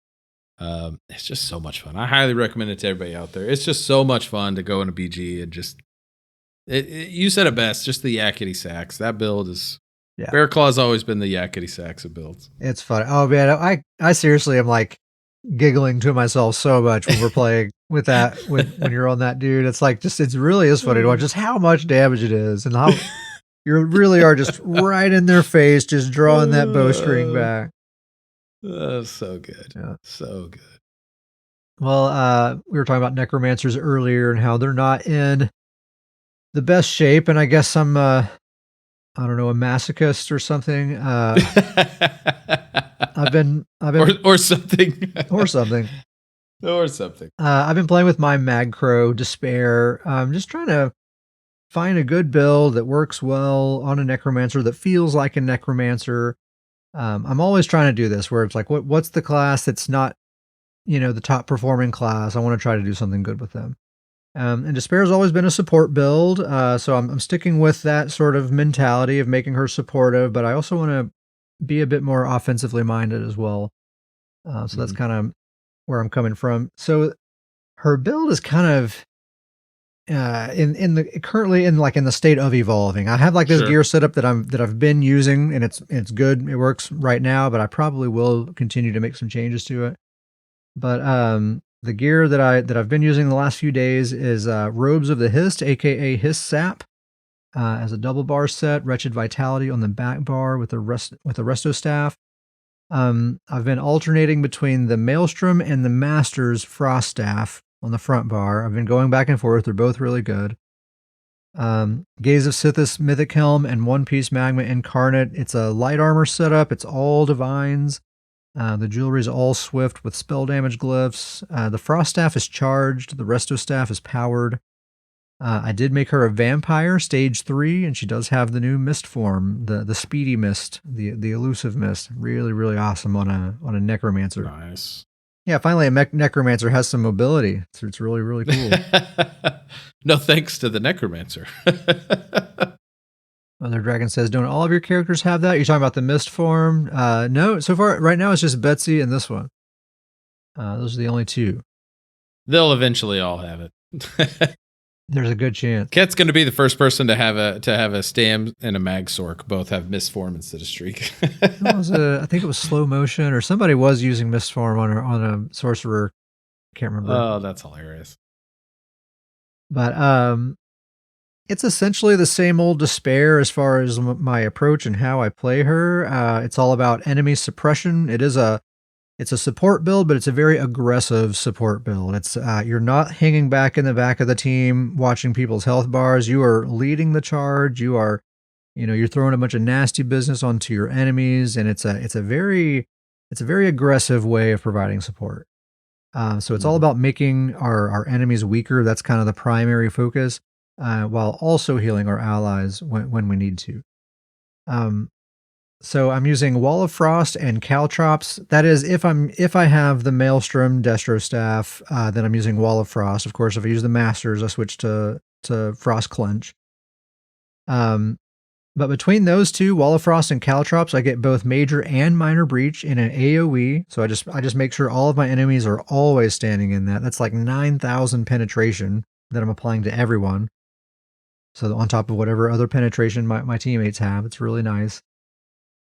It's just so much fun. I highly recommend it to everybody out there. It's just so much fun to go in a BG and just you said it best. Just the yakety sax. That build is. Yeah. Bear Claw's always been the yakety sax of builds. It's fun. Oh man, I seriously am like giggling to myself so much when we're playing with that when you're on that dude. It's like it really is funny to watch just how much damage it is and how you really are just right in their face, just drawing that bowstring back. So good. Yeah. So good. Well, we were talking about necromancers earlier and how they're not in the best shape, and I guess I'm I don't know, a masochist or something. I've been or something or something. I've been playing with my MagCro Despair. I'm just trying to find a good build that works well on a necromancer that feels like a necromancer. I'm always trying to do this where it's like, what's the class that's not, the top performing class? I want to try to do something good with them. And Despair has always been a support build, so I'm sticking with that sort of mentality of making her supportive, but I also want to be a bit more offensively minded as well. So that's kind of where I'm coming from. So her build is kind of currently in the state of evolving. I have like this gear setup that I've been using, and it's good. It works right now, but I probably will continue to make some changes to it. But the gear that I've been using the last few days is Robes of the Hist, aka Hist Sap, as a double bar set, Wretched Vitality on the back bar with the Resto Staff. I've been alternating between the Maelstrom and the Master's Frost Staff on the front bar. I've been going back and forth. They're both really good. Gaze of Sithis Mythic Helm and One Piece Magma Incarnate. It's a light armor setup. It's all divines. The jewelry is all swift with spell damage glyphs. The Frost Staff is charged. The Resto Staff is powered. I did make her a vampire, stage 3, and she does have the new mist form, the speedy mist, the elusive mist. Really, really awesome on a necromancer. Nice. Yeah, finally a necromancer has some mobility. It's really, really cool. No thanks to the necromancer. Mother Dragon says, don't all of your characters have that? You're talking about the mist form? No, so far, right now it's just Betsy and this one. Those are the only two. They'll eventually all have it. There's a good chance. Ket's going to be the first person to have a Stam and a Magsork both have mist form instead of streak. I think it was slow motion, or somebody was using mist form on a sorcerer. Can't remember. Oh, that's hilarious. But It's essentially the same old despair as far as my approach and how I play her. It's all about enemy suppression. It's a support build, but it's a very aggressive support build. It's you're not hanging back in the back of the team watching people's health bars. You are leading the charge. You're throwing a bunch of nasty business onto your enemies, and it's a very aggressive way of providing support. So it's all about making our enemies weaker. That's kind of the primary focus, while also healing our allies when we need to. So I'm using Wall of Frost and Caltrops. That is, if I have the Maelstrom Destro Staff, then I'm using Wall of Frost. Of course, if I use the Masters, I switch to Frost Clench. But between those two, Wall of Frost and Caltrops, I get both Major and Minor Breach in an AoE. So I just make sure all of my enemies are always standing in that. That's like 9,000 penetration that I'm applying to everyone. So on top of whatever other penetration my teammates have, it's really nice.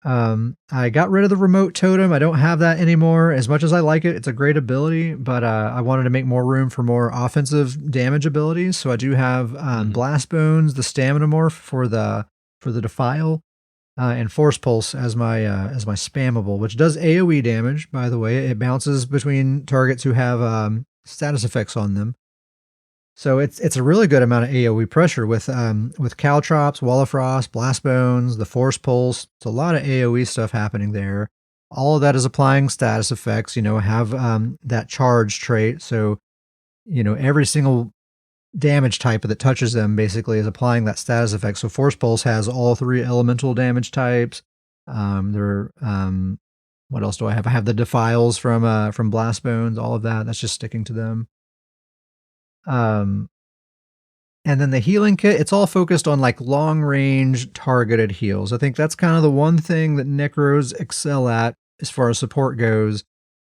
I got rid of the remote totem. I don't have that anymore. As much as I like it, it's a great ability, but I wanted to make more room for more offensive damage abilities. So I do have Blast Bones, the Stamina Morph for the Defile, and Force Pulse as my spammable, which does AoE damage. By the way, it bounces between targets who have status effects on them. So it's a really good amount of AoE pressure with Caltrops, Wall of Frost, Blast Bones, the Force Pulse. It's a lot of AoE stuff happening there. All of that is applying status effects. Have that charge trait. So every single damage type that touches them basically is applying that status effect. So Force Pulse has all 3 elemental damage types. What else do I have? I have the Defiles from Blast Bones. All of that. That's just sticking to them. And then the healing kit, it's all focused on like long range targeted heals. I think that's kind of the one thing that Necros excel at as far as support goes,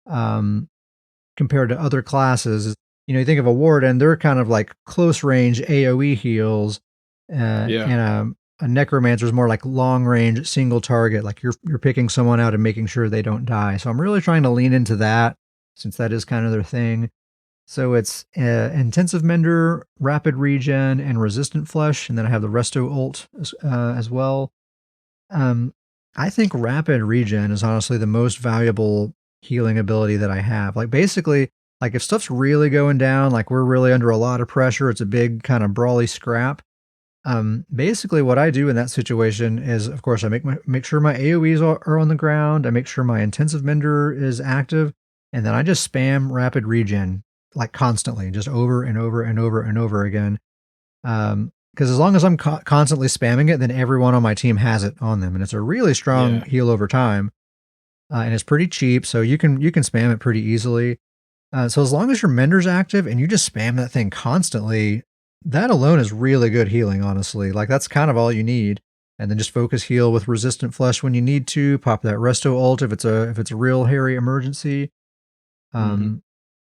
compared to other classes. You think of a Warden, they're kind of like close range AoE heals, and a Necromancer is more like long range single target, like you're picking someone out and making sure they don't die. So I'm really trying to lean into that, since that is kind of their thing. So it's Intensive Mender, Rapid Regen, and Resistant Flesh, and then I have the Resto ult as well. I think Rapid Regen is honestly the most valuable healing ability that I have. Like basically, like if stuff's really going down, like we're really under a lot of pressure, it's a big kind of brawly scrap. Basically what I do in that situation is, of course, I make sure my AoEs are on the ground. I make sure my Intensive Mender is active, and then I just spam Rapid Regen like constantly, just over and over and over and over again. Because as long as I'm constantly spamming it, then everyone on my team has it on them, and it's a really strong heal over time, and it's pretty cheap, so you can spam it pretty easily. So as long as your Mender's active and you just spam that thing constantly, that alone is really good healing, honestly. Like that's kind of all you need. And then just focus heal with Resistant Flesh when you need to. Pop that Resto ult if it's a real hairy emergency.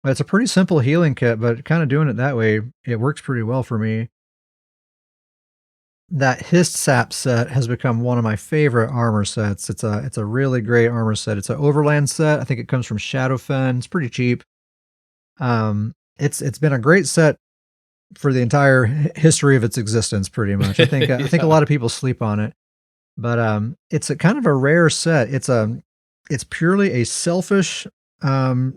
It's a pretty simple healing kit, but kind of doing it that way, it works pretty well for me. That Hist Sap set has become one of my favorite armor sets. It's a really great armor set. It's an Overland set. I think it comes from Shadowfen. It's pretty cheap. It's been a great set for the entire history of its existence, pretty much. I think I think a lot of people sleep on it, but it's a kind of a rare set. It's purely a selfish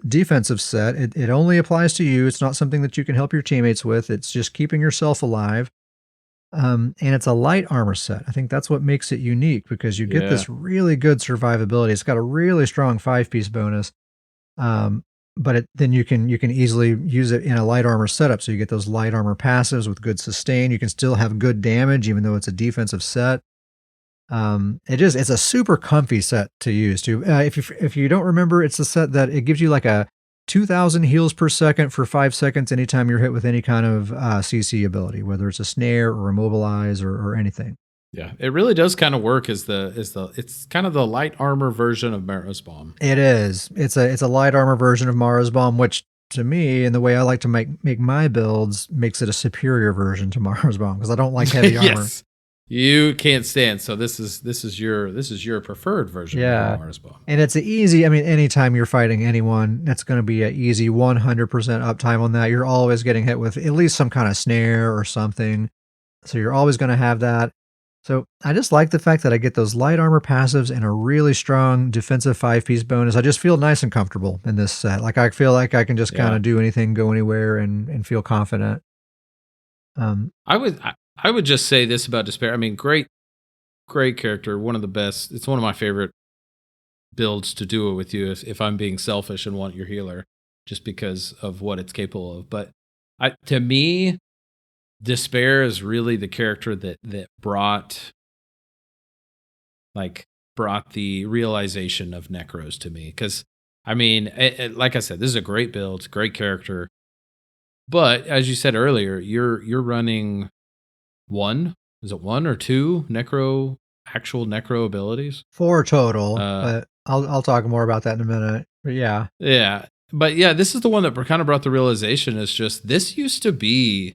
defensive set. It only applies to you. It's not something that you can help your teammates with. It's just keeping yourself alive. And it's a light armor set. I think that's what makes it unique, because you get this really good survivability. It's got a really strong 5-piece bonus. But then you can easily use it in a light armor setup. So you get those light armor passives with good sustain. You can still have good damage, even though it's a defensive set. It's a super comfy set to use too. If you don't remember, it's a set that it gives you like a 2,000 heals per second for 5 seconds anytime you're hit with any kind of CC ability, whether it's a snare or immobilize or anything. Yeah, it really does kind of work as it's kind of the light armor version of Mara's Bomb. It is. It's a light armor version of Mara's Bomb, which to me, and the way I like to make my builds, makes it a superior version to Mara's Bomb, because I don't like heavy armor. Yes. You can't stand. So this is your preferred version of Mara's Bomb. And it's easy. I mean, anytime you're fighting anyone, that's going to be an easy 100% uptime on that. You're always getting hit with at least some kind of snare or something. So you're always going to have that. So I just like the fact that I get those light armor passives and a really strong defensive 5-piece bonus. I just feel nice and comfortable in this set. Like I feel like I can just kind of do anything, go anywhere, and feel confident. I would just say this about Despair. I mean, great character, one of the best. It's one of my favorite builds to do it with you if I'm being selfish and want your healer, just because of what it's capable of. But to me, Despair is really the character that brought the realization of Necros to me. Because I mean, like I said, this is a great build, great character. But as you said earlier, you're running one or two actual Necro abilities? 4 total, but I'll talk more about that in a minute. But yeah. Yeah. But yeah, this is the one that kind of brought the realization is just this used to be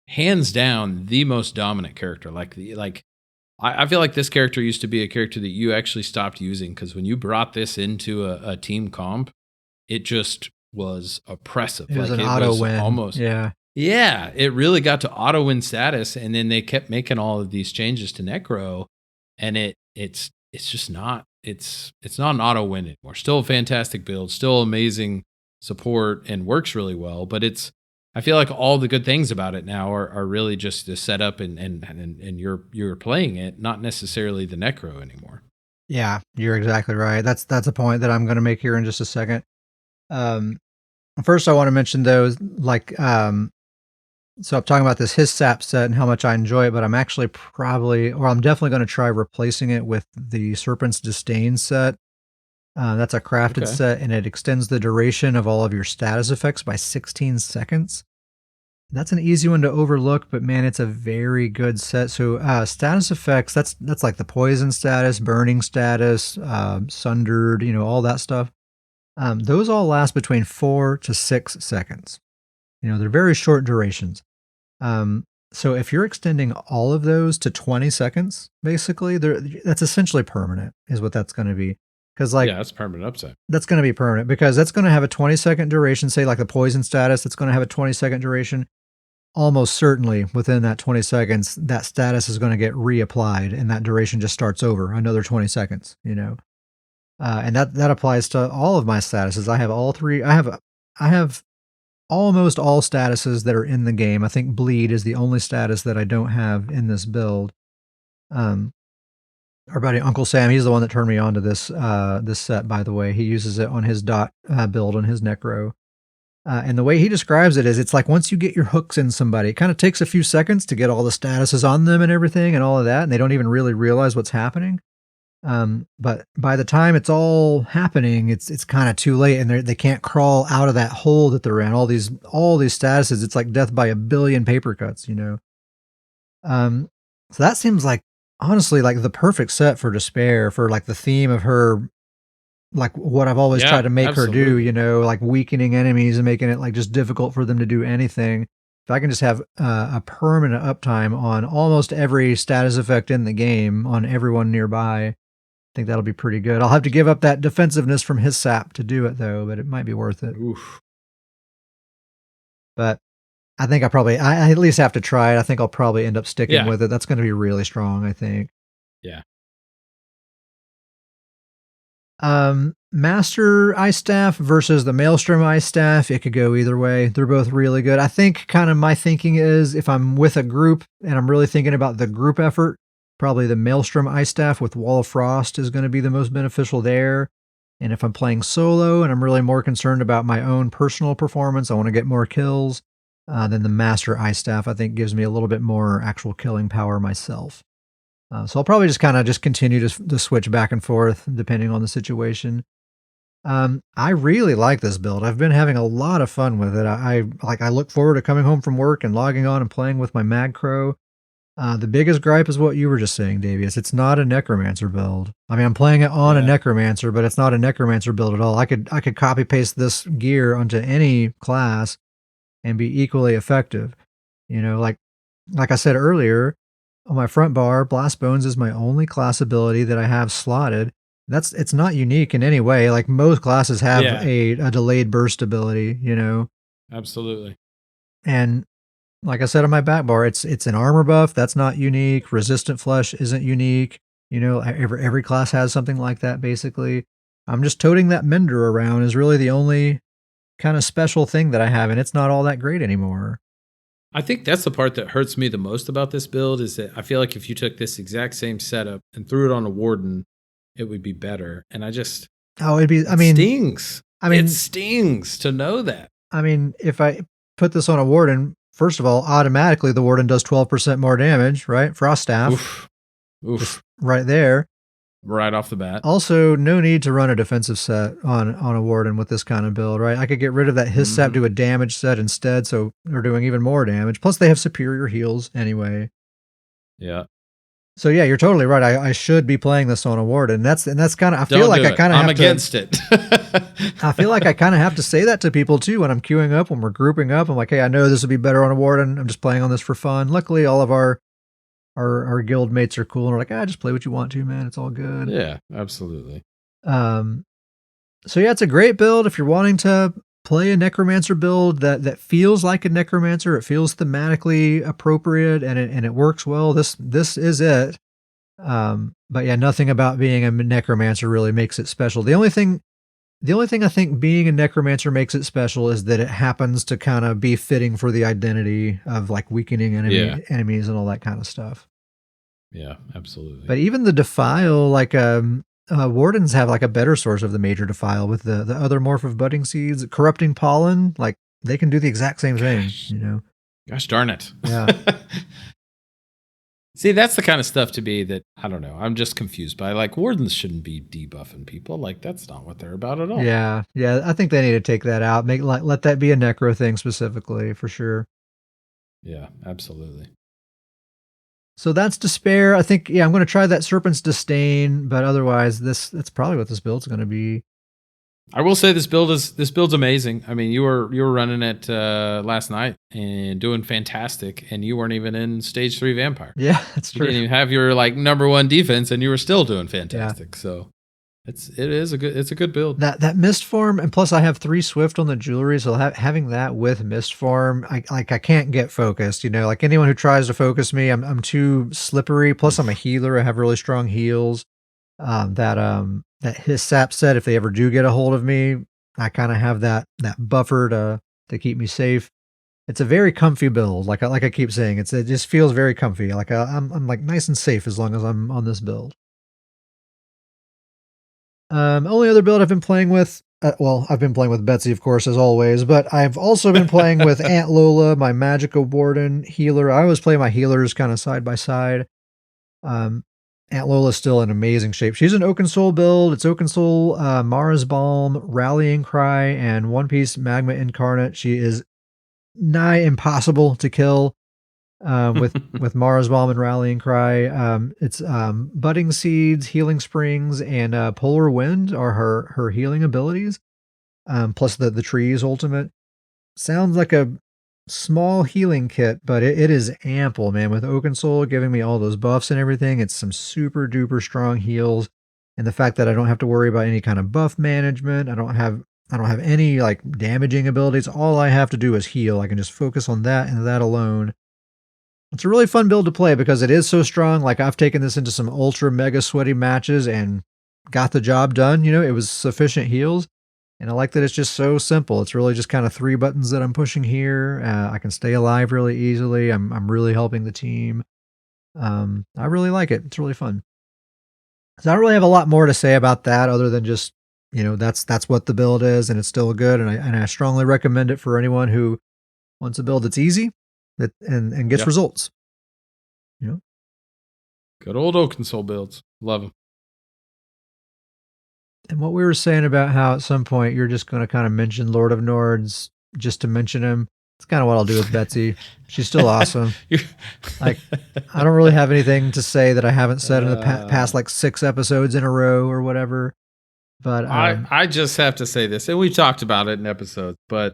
hands down the most dominant character. I feel like this character used to be a character that you actually stopped using because when you brought this into a team comp, it just was oppressive. It was an auto win. Almost. Yeah. Yeah. It really got to auto win status. And then they kept making all of these changes to Necro. And it's just not, it's not an auto win anymore. Still a fantastic build, still amazing support and works really well. But I feel like all the good things about it now are really just the setup and you're playing it, not necessarily the Necro anymore. Yeah, you're exactly right. That's a point that I'm going to make here in just a second. First, I want to mention those so I'm talking about this his sap set and how much I enjoy it, but I'm actually I'm definitely going to try replacing it with the Serpent's Disdain set. That's a crafted set, and it extends the duration of all of your status effects by 16 seconds. That's an easy one to overlook, but man, it's a very good set. So status effects, that's like the poison status, burning status, sundered, all that stuff. Those all last between 4 to 6 seconds. They're very short durations. So if you're extending all of those to 20 seconds, basically, that's essentially permanent, is what that's going to be. Because that's permanent upside. That's going to be permanent because that's going to have a 20-second duration. Say like the poison status, it's going to have a 20-second duration. Almost certainly within that 20 seconds, that status is going to get reapplied, and that duration just starts over another 20 seconds. And that applies to all of my statuses. I have all three. I have almost all statuses that are in the game. I think Bleed is the only status that I don't have in this build. Our buddy Uncle Sam, he's the one that turned me on to this set, by the way. He uses it on his dot build on his Necro. And the way he describes it is it's like once you get your hooks in somebody, it kind of takes a few seconds to get all the statuses on them and everything and all of that, and they don't even really realize what's happening. But by the time it's all happening, it's kind of too late, and they can't crawl out of that hole that they're in. All these statuses, it's like death by a billion paper cuts, So that seems like, honestly, like the perfect set for Despair, for like the theme of her, like what I've always tried to make her do, like weakening enemies and making it like just difficult for them to do anything. If I can just have a permanent uptime on almost every status effect in the game on everyone nearby, I think that'll be pretty good. I'll have to give up that defensiveness from his sap to do it though, but it might be worth it. Oof. But I think I at least have to try it. I think I'll probably end up sticking with it. That's going to be really strong, I think. Yeah. Master Ice Staff versus the Maelstrom Ice Staff. It could go either way. They're both really good. I think kind of my thinking is if I'm with a group and I'm really thinking about the group effort, probably the Maelstrom Ice Staff with Wall of Frost is going to be the most beneficial there. And if I'm playing solo and I'm really more concerned about my own personal performance, I want to get more kills, then the Master Ice Staff, I think, gives me a little bit more actual killing power myself. So I'll probably just continue to switch back and forth depending on the situation. I really like this build. I've been having a lot of fun with it. I look forward to coming home from work and logging on and playing with my MagCro. The biggest gripe is what you were just saying, Davius. It's not a Necromancer build. I mean, I'm playing it on a Necromancer, but it's not a Necromancer build at all. I could copy paste this gear onto any class and be equally effective. Like I said earlier, on my front bar, Blast Bones is my only class ability that I have slotted. It's not unique in any way. Like most classes have a delayed burst ability, Absolutely. And like I said on my back bar, it's an armor buff. That's not unique. Resistant flesh isn't unique. You know, every class has something like that, basically. I'm just toting that Mender around is really the only kind of special thing that I have, and it's not all that great anymore. I think that's the part that hurts me the most about this build is that I feel like if you took this exact same setup and threw it on a Warden, it would be better. And I just... Oh, it stings. It stings to know that. I mean, if I put this on a Warden, first of all, automatically the Warden does 12% more damage, right? Frost Staff. Oof. Right there. Right off the bat. Also, no need to run a defensive set on a Warden with this kind of build, right? I could get rid of that His Sap, do a damage set instead, so they're doing even more damage. Plus, they have superior heals anyway. Yeah. So yeah, you're totally right. I should be playing this on a Warden. That's kind of. I feel like I kind of. I'm against it. I feel like I kind of have to say that to people too when I'm queuing up, when we're grouping up. I'm like, hey, I know this would be better on a Warden. I'm just playing on this for fun. Luckily, all of our guild mates are cool and we're like, just play what you want to, man. It's all good. Yeah, absolutely. So yeah, it's a great build if you're wanting to play a Necromancer build that feels like a Necromancer. It feels thematically appropriate and it works well. This is it. But yeah, nothing about being a Necromancer really makes it special. The only thing I think being a Necromancer makes it special is that it happens to kind of be fitting for the identity of like weakening enemies and all that kind of stuff. Yeah, absolutely. But even the Defile, like Wardens have like a better source of the major Defile with the other morph of Budding Seeds, Corrupting Pollen, like they can do the exact same thing, you know? Gosh darn it. Yeah. See, that's the kind of stuff to be that, I don't know, I'm just confused by. Like, Wardens shouldn't be debuffing people. Like, that's not what they're about at all. Yeah, I think they need to take that out. Let that be a Necro thing specifically, for sure. Yeah, absolutely. So that's Despair. I think, I'm going to try that Serpent's Disdain, but otherwise, that's probably what this build's going to be. I will say this build's amazing. I mean, you were running it last night and doing fantastic, and you weren't even in stage 3 Vampire. Yeah, that's true. You didn't even have your like number 1 defense, and you were still doing fantastic. Yeah. So it's a good build. That Mist Form, and plus I have 3 Swift on the jewelry, so having that with Mist Form, I can't get focused. You know, like anyone who tries to focus me, I'm too slippery. Plus I'm a healer. I have really strong heals. That His Sap set, if they ever do get a hold of me, I kind of have that buffer to keep me safe. It's a very comfy build, like I keep saying. It just feels very comfy. Like I'm like nice and safe as long as I'm on this build. Only other build I've been playing with, I've been playing with Betsy, of course, as always, but I've also been playing with Aunt Lola, my Magical Warden healer. I always play my healers kind of side by side. Aunt Lola's still in amazing shape. She's an Oaken Soul build. It's Oaken Soul, Mara's Balm, Rallying Cry, and One Piece Magma Incarnate. She is nigh impossible to kill with Mara's Balm and Rallying Cry. It's Budding Seeds, Healing Springs, and Polar Wind are her healing abilities. Plus the trees ultimate. Sounds like a small healing kit, but it is ample, man. With Oaken Soul giving me all those buffs and everything, it's some super duper strong heals. And the fact that I don't have to worry about any kind of buff management, I don't have any like damaging abilities. All I have to do is heal. I can just focus on that and that alone. It's a really fun build to play because it is so strong. Like I've taken this into some ultra mega sweaty matches and got the job done. You know, it was sufficient heals. And I like that it's just so simple. It's really just kind of 3 buttons that I'm pushing here. I can stay alive really easily. I'm really helping the team. I really like it. It's really fun. So I don't really have a lot more to say about that other than just, you know, that's what the build is, and it's still good. And I strongly recommend it for anyone who wants a build that's easy and gets results. You know, good old Oaken Soul builds. Love them. And what we were saying about how at some point you're just going to kind of mention Lord of Nords just to mention him. It's kind of what I'll do with Betsy. She's still awesome. Like, I don't really have anything to say that I haven't said in the past like 6 episodes in a row or whatever. But I just have to say this, and we've talked about it in episodes, but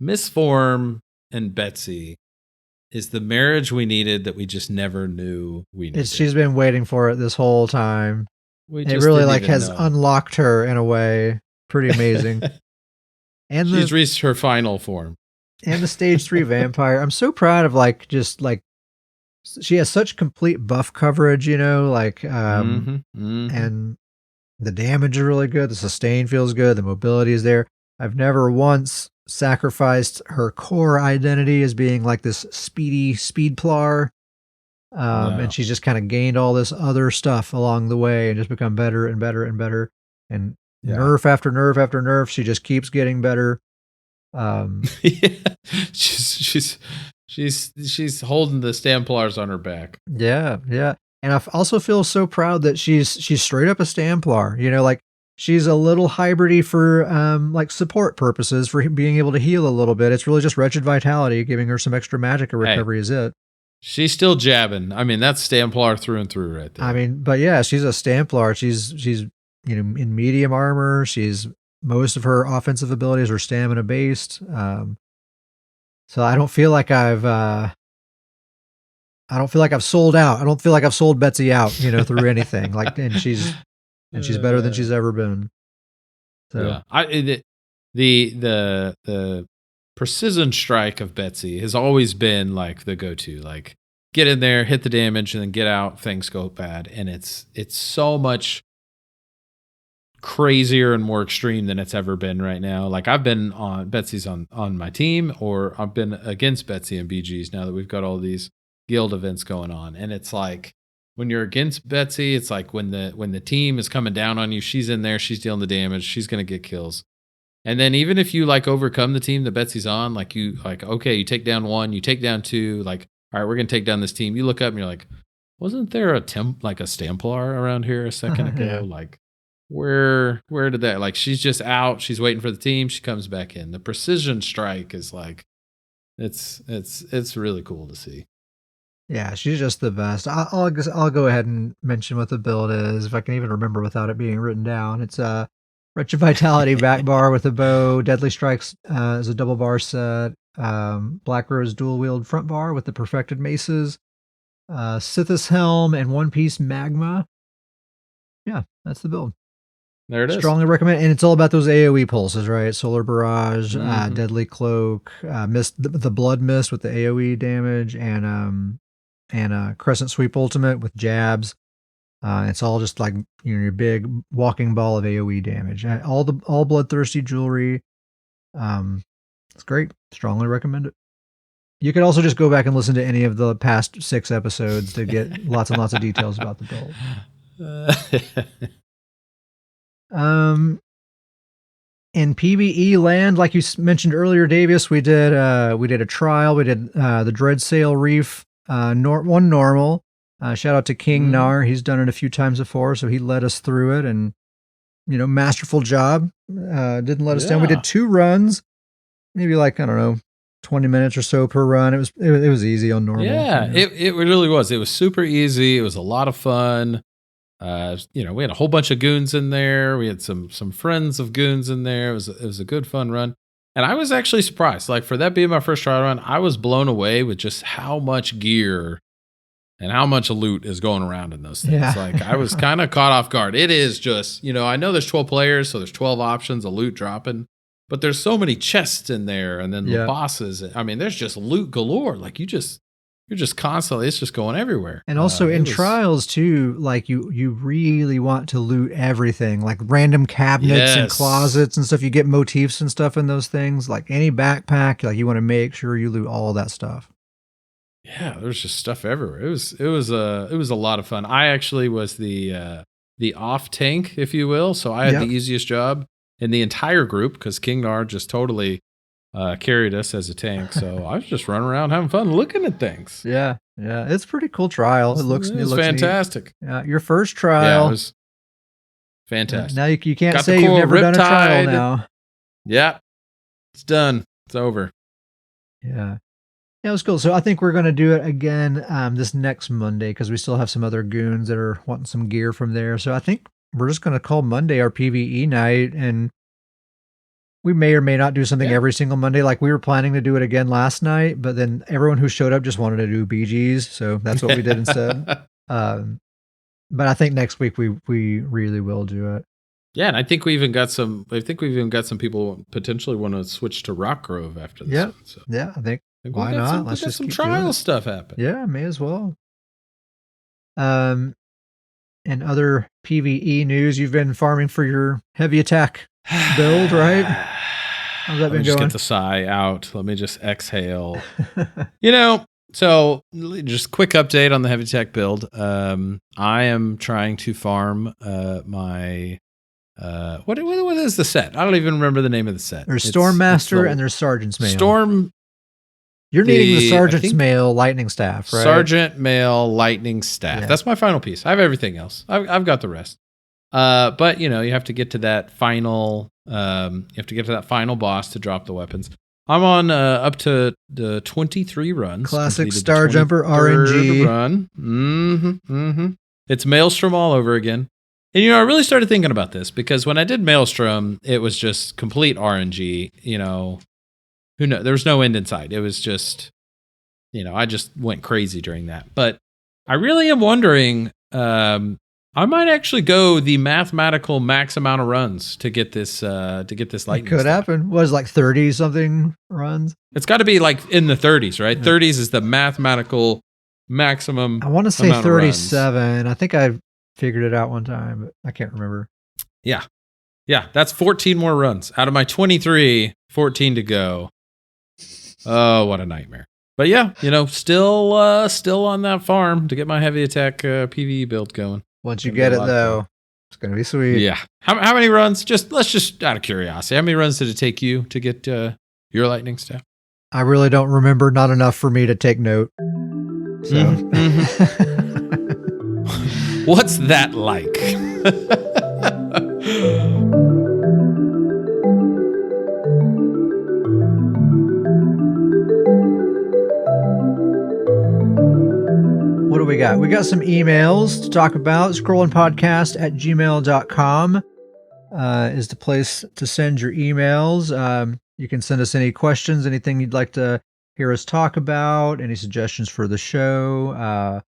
Misform and Betsy is the marriage we needed that we just never knew we needed. She's been waiting for it this whole time. It really like has unlocked her in a way. Pretty amazing. And she's reached her final form. And the stage 3 vampire. I'm so proud of like she has such complete buff coverage, and the damage is really good. The sustain feels good. The mobility is there. I've never once sacrificed her core identity as being like this speedy SpeedPlar. And she's just kind of gained all this other stuff along the way and just become better and better and better. And nerf after nerf after nerf, she just keeps getting better. She's holding the StamPlars on her back. Yeah. And I also feel so proud that she's straight up a StamPlar. Like she's a little hybridy for like support purposes, for being able to heal a little bit. It's really just Wretched Vitality, giving her some extra magic or recovery is it. She's still jabbing. I mean, that's StamPlar through and through right there. I mean, but yeah, she's a StamPlar. She's in medium armor. Most of her offensive abilities are stamina based. So I don't feel like I've sold out. I don't feel like I've sold Betsy out, through anything. Like, and she's better than she's ever been. So the precision strike of Betsy has always been like the go-to. Like, get in there, hit the damage, and then get out. Things go bad, and it's so much crazier and more extreme than it's ever been right now. Like, I've been on Betsy's on my team, or I've been against Betsy and BGs now that we've got all these guild events going on. And it's like, when you're against Betsy, it's like when the team is coming down on you, she's in there, she's dealing the damage, she's gonna get kills. And then even if you like overcome the team that Betsy's on, like you take down one, you take down two, like, all right, we're gonna take down this team. You look up and you're like, wasn't there a StamPlar around here a second ago? Yeah. Like, where did that, like, she's just out, she's waiting for the team, she comes back in. The precision strike is like, it's really cool to see. Yeah, she's just the best. I'll go ahead and mention what the build is, if I can even remember without it being written down. It's Wretched Vitality back bar with a bow, Deadly Strikes is a double bar set, Black Rose dual wield front bar with the perfected maces, Sithis Helm, and one piece magma. Yeah, that's the build. There it is. Strongly recommend, and it's all about those AoE pulses, right? Solar Barrage, Deadly Cloak, Mist, the Blood Mist with the AoE damage, and Crescent Sweep Ultimate with jabs. It's all just like your big walking ball of AoE damage. All bloodthirsty jewelry. It's great. Strongly recommend it. You could also just go back and listen to any of the past 6 episodes to get lots and lots of details about the build. In PvE land, like you mentioned earlier, Davius, we did a trial. We did the Dreadsail Reef, one normal. Shout out to King Nar. He's done it a few times before, so he led us through it, and masterful job. Didn't let us down. We did 2 runs, maybe like, I don't know, 20 minutes or so per run. It was easy on normal. Yeah, it really was. It was super easy. It was a lot of fun. We had a whole bunch of goons in there. We had some friends of goons in there. It was a good fun run. And I was actually surprised. Like, for that being my first trial run, I was blown away with just how much gear and how much loot is going around in those things. Yeah. Like, I was kind of caught off guard. It is just, I know there's 12 players, so there's 12 options of loot dropping, but there's so many chests in there, and then the bosses. I mean, there's just loot galore. Like, you're just constantly, it's just going everywhere. And also in trials too, like you really want to loot everything, like random cabinets and closets and stuff. You get motifs and stuff in those things, like any backpack, like you want to make sure you loot all that stuff. Yeah, there's just stuff everywhere. It was a lot of fun. I actually was the off tank, if you will. So I had the easiest job in the entire group, because King Nar just totally carried us as a tank. So I was just running around having fun looking at things. Yeah. It's a pretty cool trial. It looks fantastic. Yeah, your first trial. Yeah, it was fantastic. Now you can't say you've never done a trial now. Yeah, it's done. It's over. Yeah. Yeah, it was cool. So I think we're going to do it again this next Monday, because we still have some other goons that are wanting some gear from there. So I think we're just going to call Monday our PvE night, and we may or may not do something every single Monday. Like, we were planning to do it again last night, but then everyone who showed up just wanted to do BGs, so that's what we did instead. But I think next week we really will do it. Yeah, and I think we even got some people who potentially want to switch to Rock Grove after this one. So yeah, I think why we'll not? Let's Let's some just keep doing trial it. stuff happen. Yeah, may as well. And other PvE news, you've been farming for your heavy attack build, right? How's that been going? Let me just get the sigh out. Let me just exhale. So just quick update on the heavy attack build. I am trying to farm my what is the set? I don't even remember the name of the set. There's Stormmaster and there's Sergeant's Mail. You're needing the Sergeant's Mail Lightning Staff, right? Sergeant Mail Lightning Staff. Yeah. That's my final piece. I have everything else. I've got the rest. But you have to get to that final. You have to get to that final boss to drop the weapons. I'm on up to the 23 runs. Classic Star Jumper RNG run. It's Maelstrom all over again. And I really started thinking about this because when I did Maelstrom, it was just complete RNG. Who knows? There was no end in sight. It was just, I just went crazy during that. But I really am wondering. I might actually go the mathematical max amount of runs to get this lightning. It could happen. Was like 30 something runs. It's got to be like in the 30s, right? Yeah. 30s is the mathematical maximum. I want to say 37. I think I figured it out one time, but I can't remember. Yeah. That's 14 more runs out of my 23. 14 to go. Oh, what a nightmare! But yeah, still on that farm to get my heavy attack PvE build going. Once you get it, though, it's going to be sweet. Yeah. How many runs? Let's just out of curiosity, how many runs did it take you to get your lightning staff? I really don't remember. Not enough for me to take note. So. What's that like? What do we got? We got some emails to talk about. Scrollingpodcast@gmail.com is the place to send your emails. You can send us any questions, anything you'd like to hear us talk about, any suggestions for the show,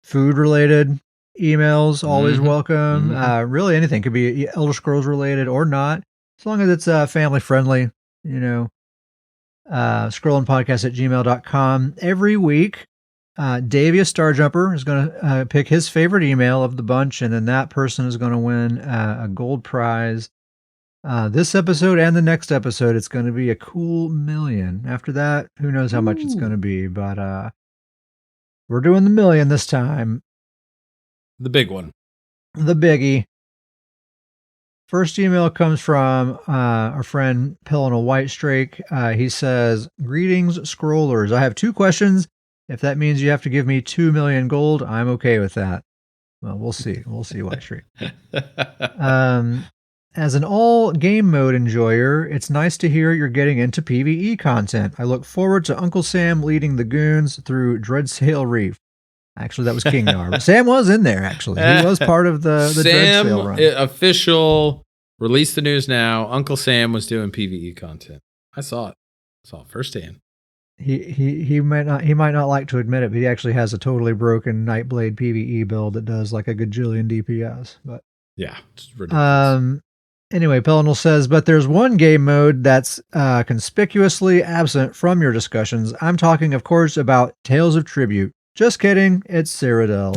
food-related emails, always welcome. Really anything. Could be Elder Scrolls related or not, as long as it's family-friendly, scrollingpodcast@gmail.com. Every week, Davius Starjumper is going to pick his favorite email of the bunch, and then that person is going to win a gold prize. This episode and the next episode, it's going to be a cool $1 million. After that, who knows how much it's going to be, but we're doing the $1 million this time. The big one. The biggie. First email comes from our friend Pill in a White Strake. He says, "Greetings, Scrollers. I have 2 questions. If that means you have to give me 2 million gold, I'm okay with that." Well, we'll see. We'll see, White Street. As an all game mode enjoyer, it's nice to hear you're getting into PvE content. I look forward to Uncle Sam leading the goons through Dreadsail Reef. Actually, that was King Nar. But Sam was in there, actually. He was part of the Dreadsail run. Official, release the news now. Uncle Sam was doing PvE content. I saw it firsthand. He might not like to admit it, but he actually has a totally broken Nightblade PvE build that does like a gajillion DPS. But yeah, it's ridiculous. Anyway, Pelinal says, but there's one game mode that's conspicuously absent from your discussions. I'm talking, of course, about Tales of Tribute. Just kidding, it's Cyrodiil.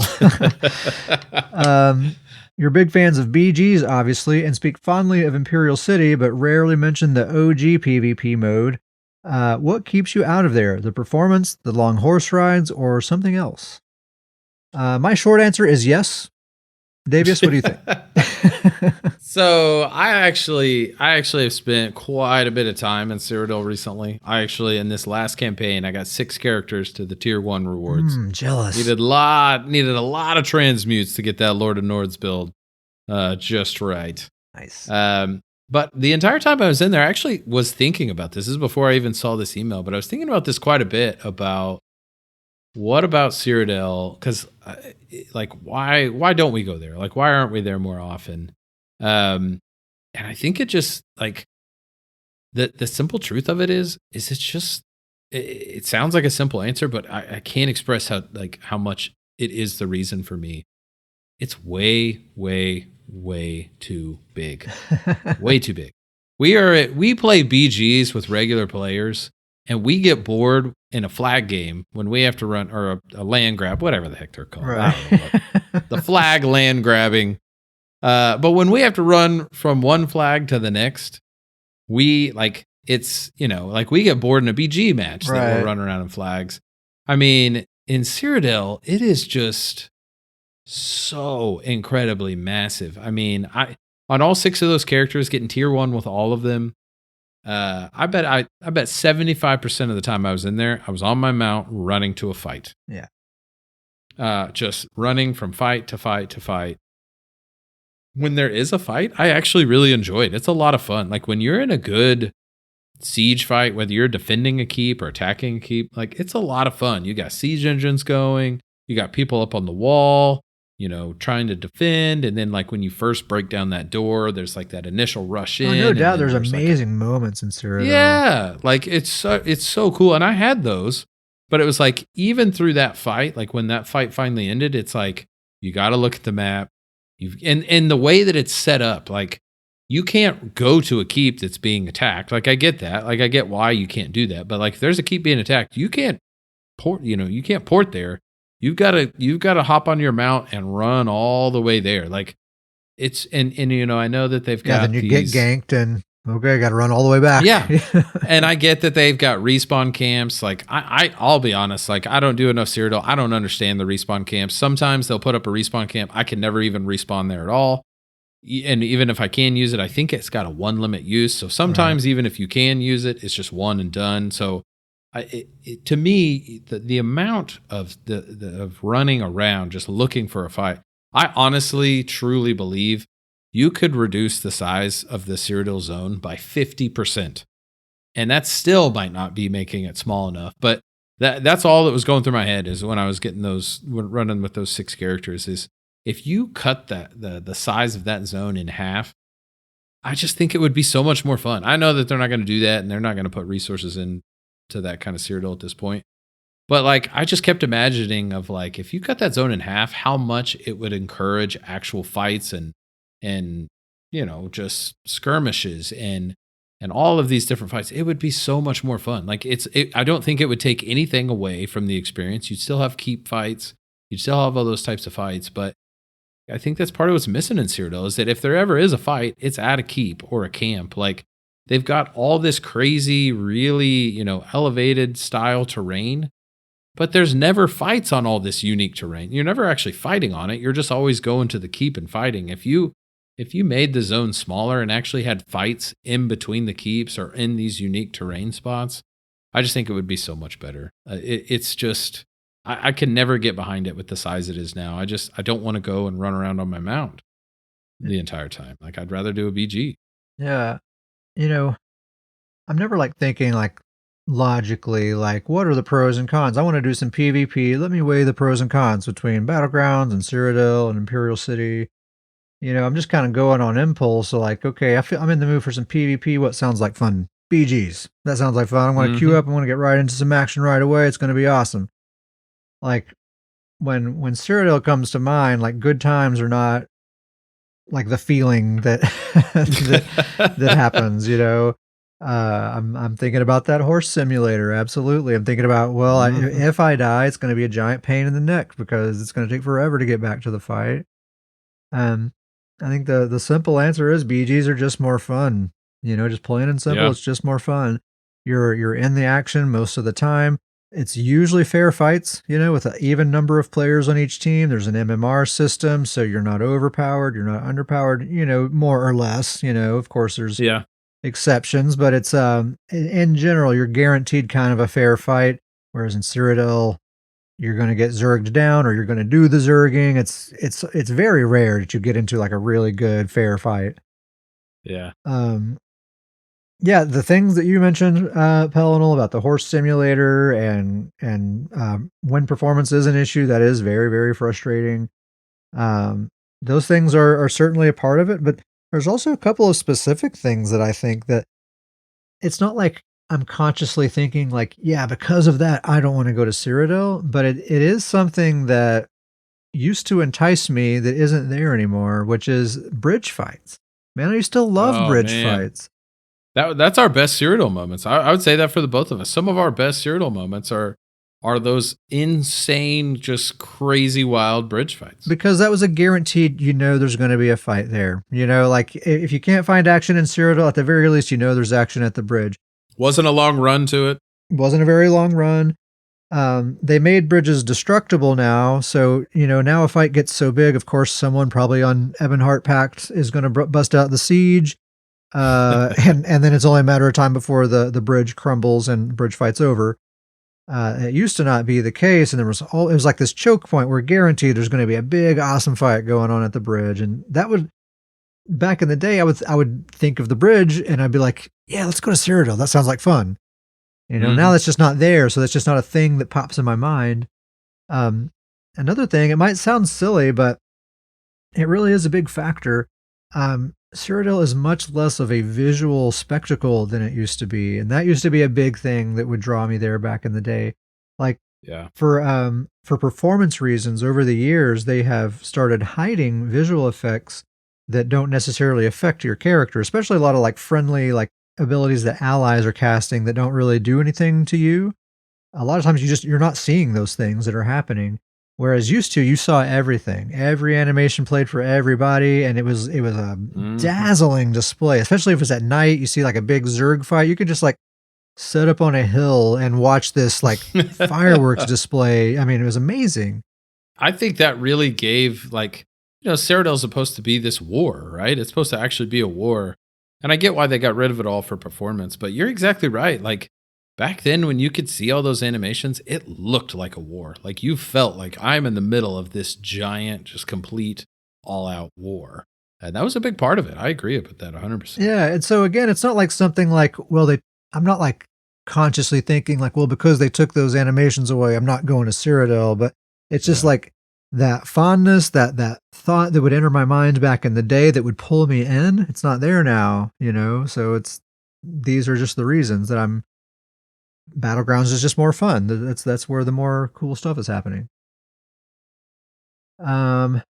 You're big fans of BGs, obviously, and speak fondly of Imperial City, but rarely mention the OG PvP mode. What keeps you out of there? The performance, the long horse rides, or something else? My short answer is yes. Davius, what do you think? So I actually have spent quite a bit of time in Cyrodiil recently. In this last campaign, I got 6 characters to the tier 1 rewards. Jealous. Needed a lot of transmutes to get that Lord of Nords build just right. Nice. But the entire time I was in there, I actually was thinking about this. This is before I even saw this email, but I was thinking about this quite a bit about what about Cyrodiil? Because, why don't we go there? Like, why aren't we there more often? And I think it just, the simple truth of it is it's just, it sounds like a simple answer, but I can't express how much it is the reason for me. It's way, way, way too big. Way too big. We play BGs with regular players, and we get bored in a flag game when we have to run, or a land grab, whatever the heck they're called. Right. I don't know what. The flag land grabbing. But when we have to run from one flag to the next, we it's, like we get bored in a BG match that we're running around in flags. I mean, in Cyrodiil, it is just so incredibly massive. I mean, on all 6 of those characters, getting tier 1 with all of them, I bet 75% of the time I was in there, I was on my mount running to a fight. Yeah. Just running from fight to fight to fight. When there is a fight, I actually really enjoy it. It's a lot of fun. Like when you're in a good siege fight, whether you're defending a keep or attacking a keep, like it's a lot of fun. You got siege engines going, you got people up on the wall, trying to defend. And then like when you first break down that door, there's like that initial rush in. No doubt there's amazing moments in Cyrodiil. Yeah. Like it's so cool. And I had those, but it was like, even through that fight, like when that fight finally ended, it's like, you got to look at the map. And the way that it's set up, like you can't go to a keep that's being attacked. Like I get that. Like I get why you can't do that. But like if there's a keep being attacked, you can't port, you can't port there. You've got to hop on your mount and run all the way there. Like it's and I know that they've got then you get ganked and okay, got to run all the way back. Yeah. And I get that they've got respawn camps. Like I'll be honest, like I don't do enough Cyrodiil. I don't understand the respawn camps. Sometimes they'll put up a respawn camp. I can never even respawn there at all. And even if I can use it, I think it's got a 1 limit use. So sometimes even if you can use it, it's just 1 and done. So to me, the amount of of running around just looking for a fight, I honestly, truly believe you could reduce the size of the Cyrodiil zone by 50%. And that still might not be making it small enough. But that's all that was going through my head is when I was getting running with those 6 characters is if you cut the size of that zone in half, I just think it would be so much more fun. I know that they're not going to do that and they're not going to put resources into that kind of Cyrodiil at this point. But like, I just kept imagining of like, if you cut that zone in half, how much it would encourage actual fights and just skirmishes and all of these different fights. It would be so much more fun. Like I don't think it would take anything away from the experience. You'd still have keep fights. You'd still have all those types of fights. But I think that's part of what's missing in Cyrodiil is that if there ever is a fight, it's at a keep or a camp. Like they've got all this crazy, really, elevated style terrain, but there's never fights on all this unique terrain. You're never actually fighting on it. You're just always going to the keep and fighting. If you made the zone smaller and actually had fights in between the keeps or in these unique terrain spots, I just think it would be so much better. It's just, I can never get behind it with the size it is now. I don't want to go and run around on my mount the entire time. Like I'd rather do a BG. Yeah. I'm never like thinking like logically, like what are the pros and cons? I want to do some PvP. Let me weigh the pros and cons between Battlegrounds and Cyrodiil and Imperial City. I'm just kind of going on impulse. So like, okay, I'm in the mood for some PvP. What sounds like fun? BGs. That sounds like fun. I want to queue up. I want to get right into some action right away. It's going to be awesome. Like when Cyrodiil comes to mind, like good times are not like the feeling that that happens, I'm thinking about that horse simulator. Absolutely. I'm thinking about, if I die, it's going to be a giant pain in the neck because it's going to take forever to get back to the fight. I think the simple answer is BGs are just more fun. Just plain and simple. Yeah. It's just more fun. You're in the action most of the time. It's usually fair fights, with an even number of players on each team. There's an MMR system, so you're not overpowered, you're not underpowered, more or less. Of course, there's exceptions, but it's in general, you're guaranteed kind of a fair fight. Whereas in Cyrodiil, you're going to get zerged down or you're going to do the zerging. It's very rare that you get into like a really good fair fight. Yeah. Yeah, the things that you mentioned, Pellinal, about the horse simulator and when performance is an issue, that is very, very frustrating. Those things are certainly a part of it, but there's also a couple of specific things that I think that it's not like I'm consciously thinking like, yeah, because of that, I don't want to go to Cyrodiil, but it is something that, used to entice me that isn't there anymore, which is bridge fights. Man, I used to love bridge fights. That's our best Cyrodiil moments. I would say that for the both of us. Some of our best Cyrodiil moments are those insane, just crazy wild bridge fights. Because that was a guaranteed, there's going to be a fight there. Like if you can't find action in Cyrodiil, at the very least, there's action at the bridge. Wasn't a long run to it. Wasn't a very long run. They made bridges destructible now. So, now a fight gets so big, of course, someone probably on Ebonheart Pact is going to bust out the siege. And then it's only a matter of time before the bridge crumbles and the bridge fight's over. It used to not be the case, and it was like this choke point where guaranteed there's going to be a big, awesome fight going on at the bridge. And that would, back in the day, I would think of the bridge and I'd be like, yeah, let's go to Cyrodiil. That sounds like fun. Now that's just not there, so that's just not a thing that pops in my mind. Another thing, it might sound silly, but it really is a big factor. Cyrodiil is much less of a visual spectacle than it used to be, and that used to be a big thing that would draw me there back in the day. Like, for performance reasons, over the years, they have started hiding visual effects that don't necessarily affect your character, especially a lot of like friendly like abilities that allies are casting that don't really do anything to you. A lot of times you're not seeing those things that are happening. Whereas used to, you saw everything. Every animation played for everybody, and it was a dazzling display. Especially if it was at night, you see like a big Zerg fight. You could just like sit up on a hill and watch this like fireworks display. I mean, it was amazing. I think that really gave Cyrodiil's supposed to be this war, right? It's supposed to actually be a war. And I get why they got rid of it all for performance, but you're exactly right. Like back then when you could see all those animations, it looked like a war. Like you felt like I'm in the middle of this giant, just complete all out war. And that was a big part of it. I agree with that 100%. Yeah. And so again, it's not like something like, I'm not like consciously thinking like, well, because they took those animations away, I'm not going to Cyrodiil, but it's just like that fondness, that thought that would enter my mind back in the day that would pull me in. It's not there now, so these are just the reasons that Battlegrounds is just more fun. That's where the more cool stuff is happening. So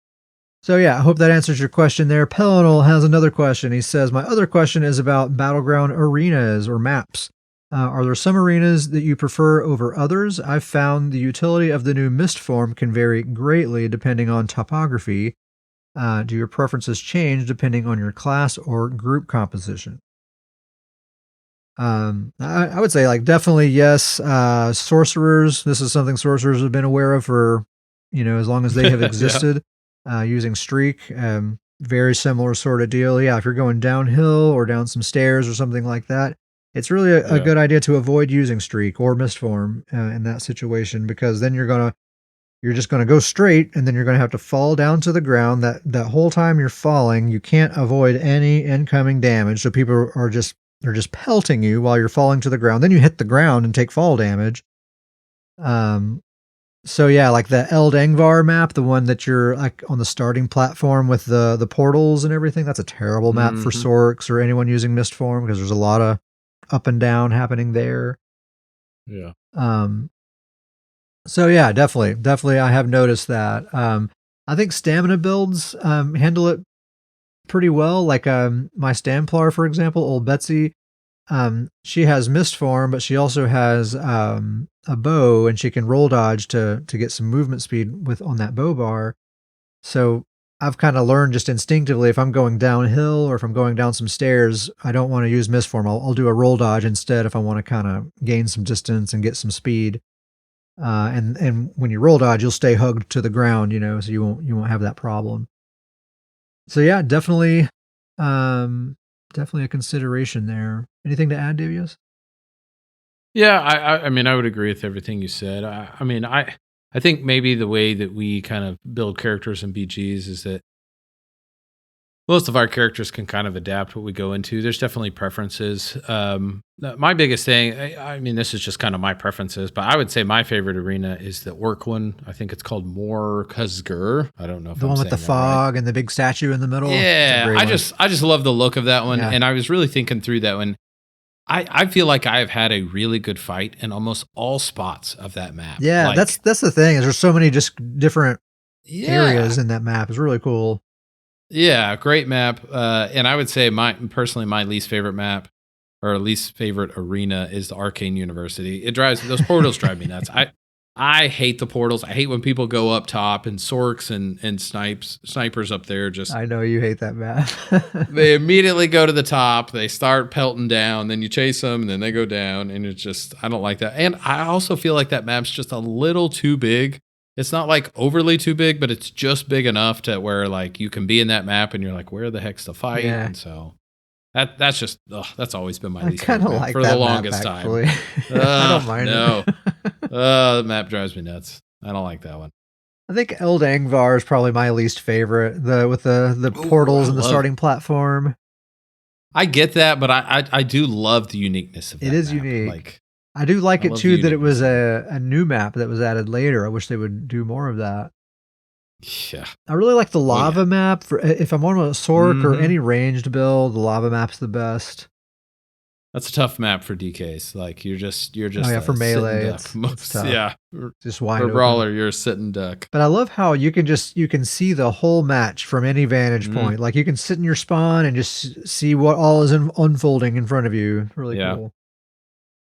yeah, I hope that answers your question there. Pellinol has another question. He says, my other question is about battleground arenas or maps. Are there some arenas that you prefer over others? I've found the utility of the new mist form can vary greatly depending on topography. Do your preferences change depending on your class or group composition? I would say like definitely yes. Sorcerers, this is something sorcerers have been aware of for, as long as they have existed. Using streak, very similar sort of deal. Yeah, if you're going downhill or down some stairs or something like that, it's really a good idea to avoid using streak or mist form in that situation, because then you're just gonna go straight, and then you're gonna have to fall down to the ground. That whole time you're falling, you can't avoid any incoming damage. So people they're just pelting you while you're falling to the ground. Then you hit the ground and take fall damage. So yeah, like the Eldengvar map, the one that you're like on the starting platform with the portals and everything, that's a terrible map for Sorks or anyone using mist form, because there's a lot of up and down happening there. Yeah. So yeah, definitely I have noticed that. I think stamina builds handle it pretty well. Like my StamPlar, for example, old Betsy, she has mist form, but she also has a bow, and she can roll dodge to get some movement speed on that bow bar. So I've kind of learned just instinctively, if I'm going downhill or if I'm going down some stairs, I don't want to use mist form. I'll do a roll dodge instead if I want to kind of gain some distance and get some speed. And when you roll dodge, you'll stay hugged to the ground, so you won't have that problem. So yeah, definitely a consideration there. Anything to add, Davius? Yeah, I mean, I would agree with everything you said. I think maybe the way that we kind of build characters in BGs is that most of our characters can kind of adapt what we go into. There's definitely preferences. My biggest thing, I mean, this is just kind of my preferences, but I would say my favorite arena is the orc one. I think it's called Morkazgur. I don't know if the one with the fog and the big statue in the middle. Yeah, I just love the look of that one, and I was really thinking through that one. I feel like I have had a really good fight in almost all spots of that map. Yeah, like, that's the thing. Is there's so many just different areas in that map. It's really cool. Yeah, great map. And I would say my least favorite map or least favorite arena is the Arcane University. Those portals drive me nuts. I hate the portals. I hate when people go up top and sorks and snipers up there. I know you hate that map. They immediately go to the top. They start pelting down. Then you chase them, and then they go down. And it's just, I don't like that. And I also feel like that map's just a little too big. It's not like overly too big, but it's just big enough to where like you can be in that map and you're like, where the heck's the fight? Yeah. And so that's just that's always been my least favorite map for the longest time. I don't mind it. The map drives me nuts. I don't like that one. I think Eldangvar is probably my least favorite. With the portals and the starting platform. I get that, but I do love the uniqueness of that. It is map. unique. Like, I do like it too that it was a new map that was added later. I wish they would do more of that. Yeah. I really like the lava map. For if I'm on a Sork or any ranged build, the lava map's the best. That's a tough map for DKs. Like you're just for melee. It's tough. Yeah. Just wide for open. brawler, you're a sitting duck. But I love how you can see the whole match from any vantage point. Like you can sit in your spawn and just see what all is unfolding in front of you. Really cool.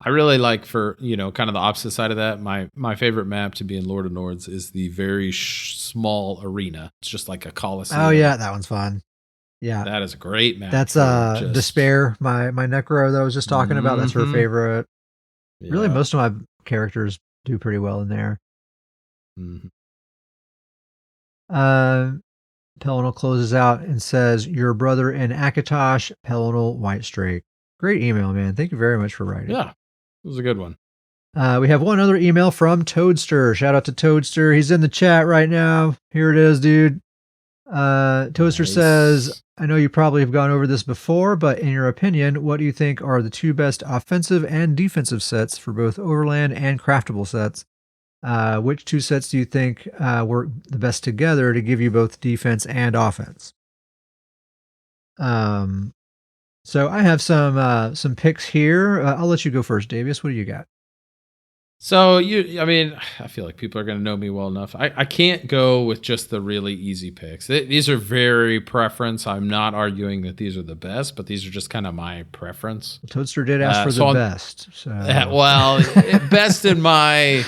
I really like for, kind of the opposite side of that. My favorite map to be in Lord of Nords is the very small arena. It's just like a coliseum. Oh yeah, that one's fun. Yeah, that is a great map. That's Despair, my Necro that I was just talking about. That's her favorite. Yeah. Really, most of my characters do pretty well in there. Pellinal closes out and says, "Your brother in Akatosh, Pellinal Whitestrake." Great email, man. Thank you very much for writing. Yeah. It was a good one. We have one other email from Toadster. Shout out to Toadster. He's in the chat right now. Here it is, dude. Toadster says, I know you probably have gone over this before, but in your opinion, what do you think are the two best offensive and defensive sets for both overland and craftable sets? Which two sets do you think work the best together to give you both defense and offense? So I have some picks here. I'll let you go first, Davius. What do you got? So I feel like people are going to know me well enough. I can't go with just the really easy picks. These are very preference. I'm not arguing that these are the best, but these are just kind of my preference. Toadster did ask for the best. So. Best in my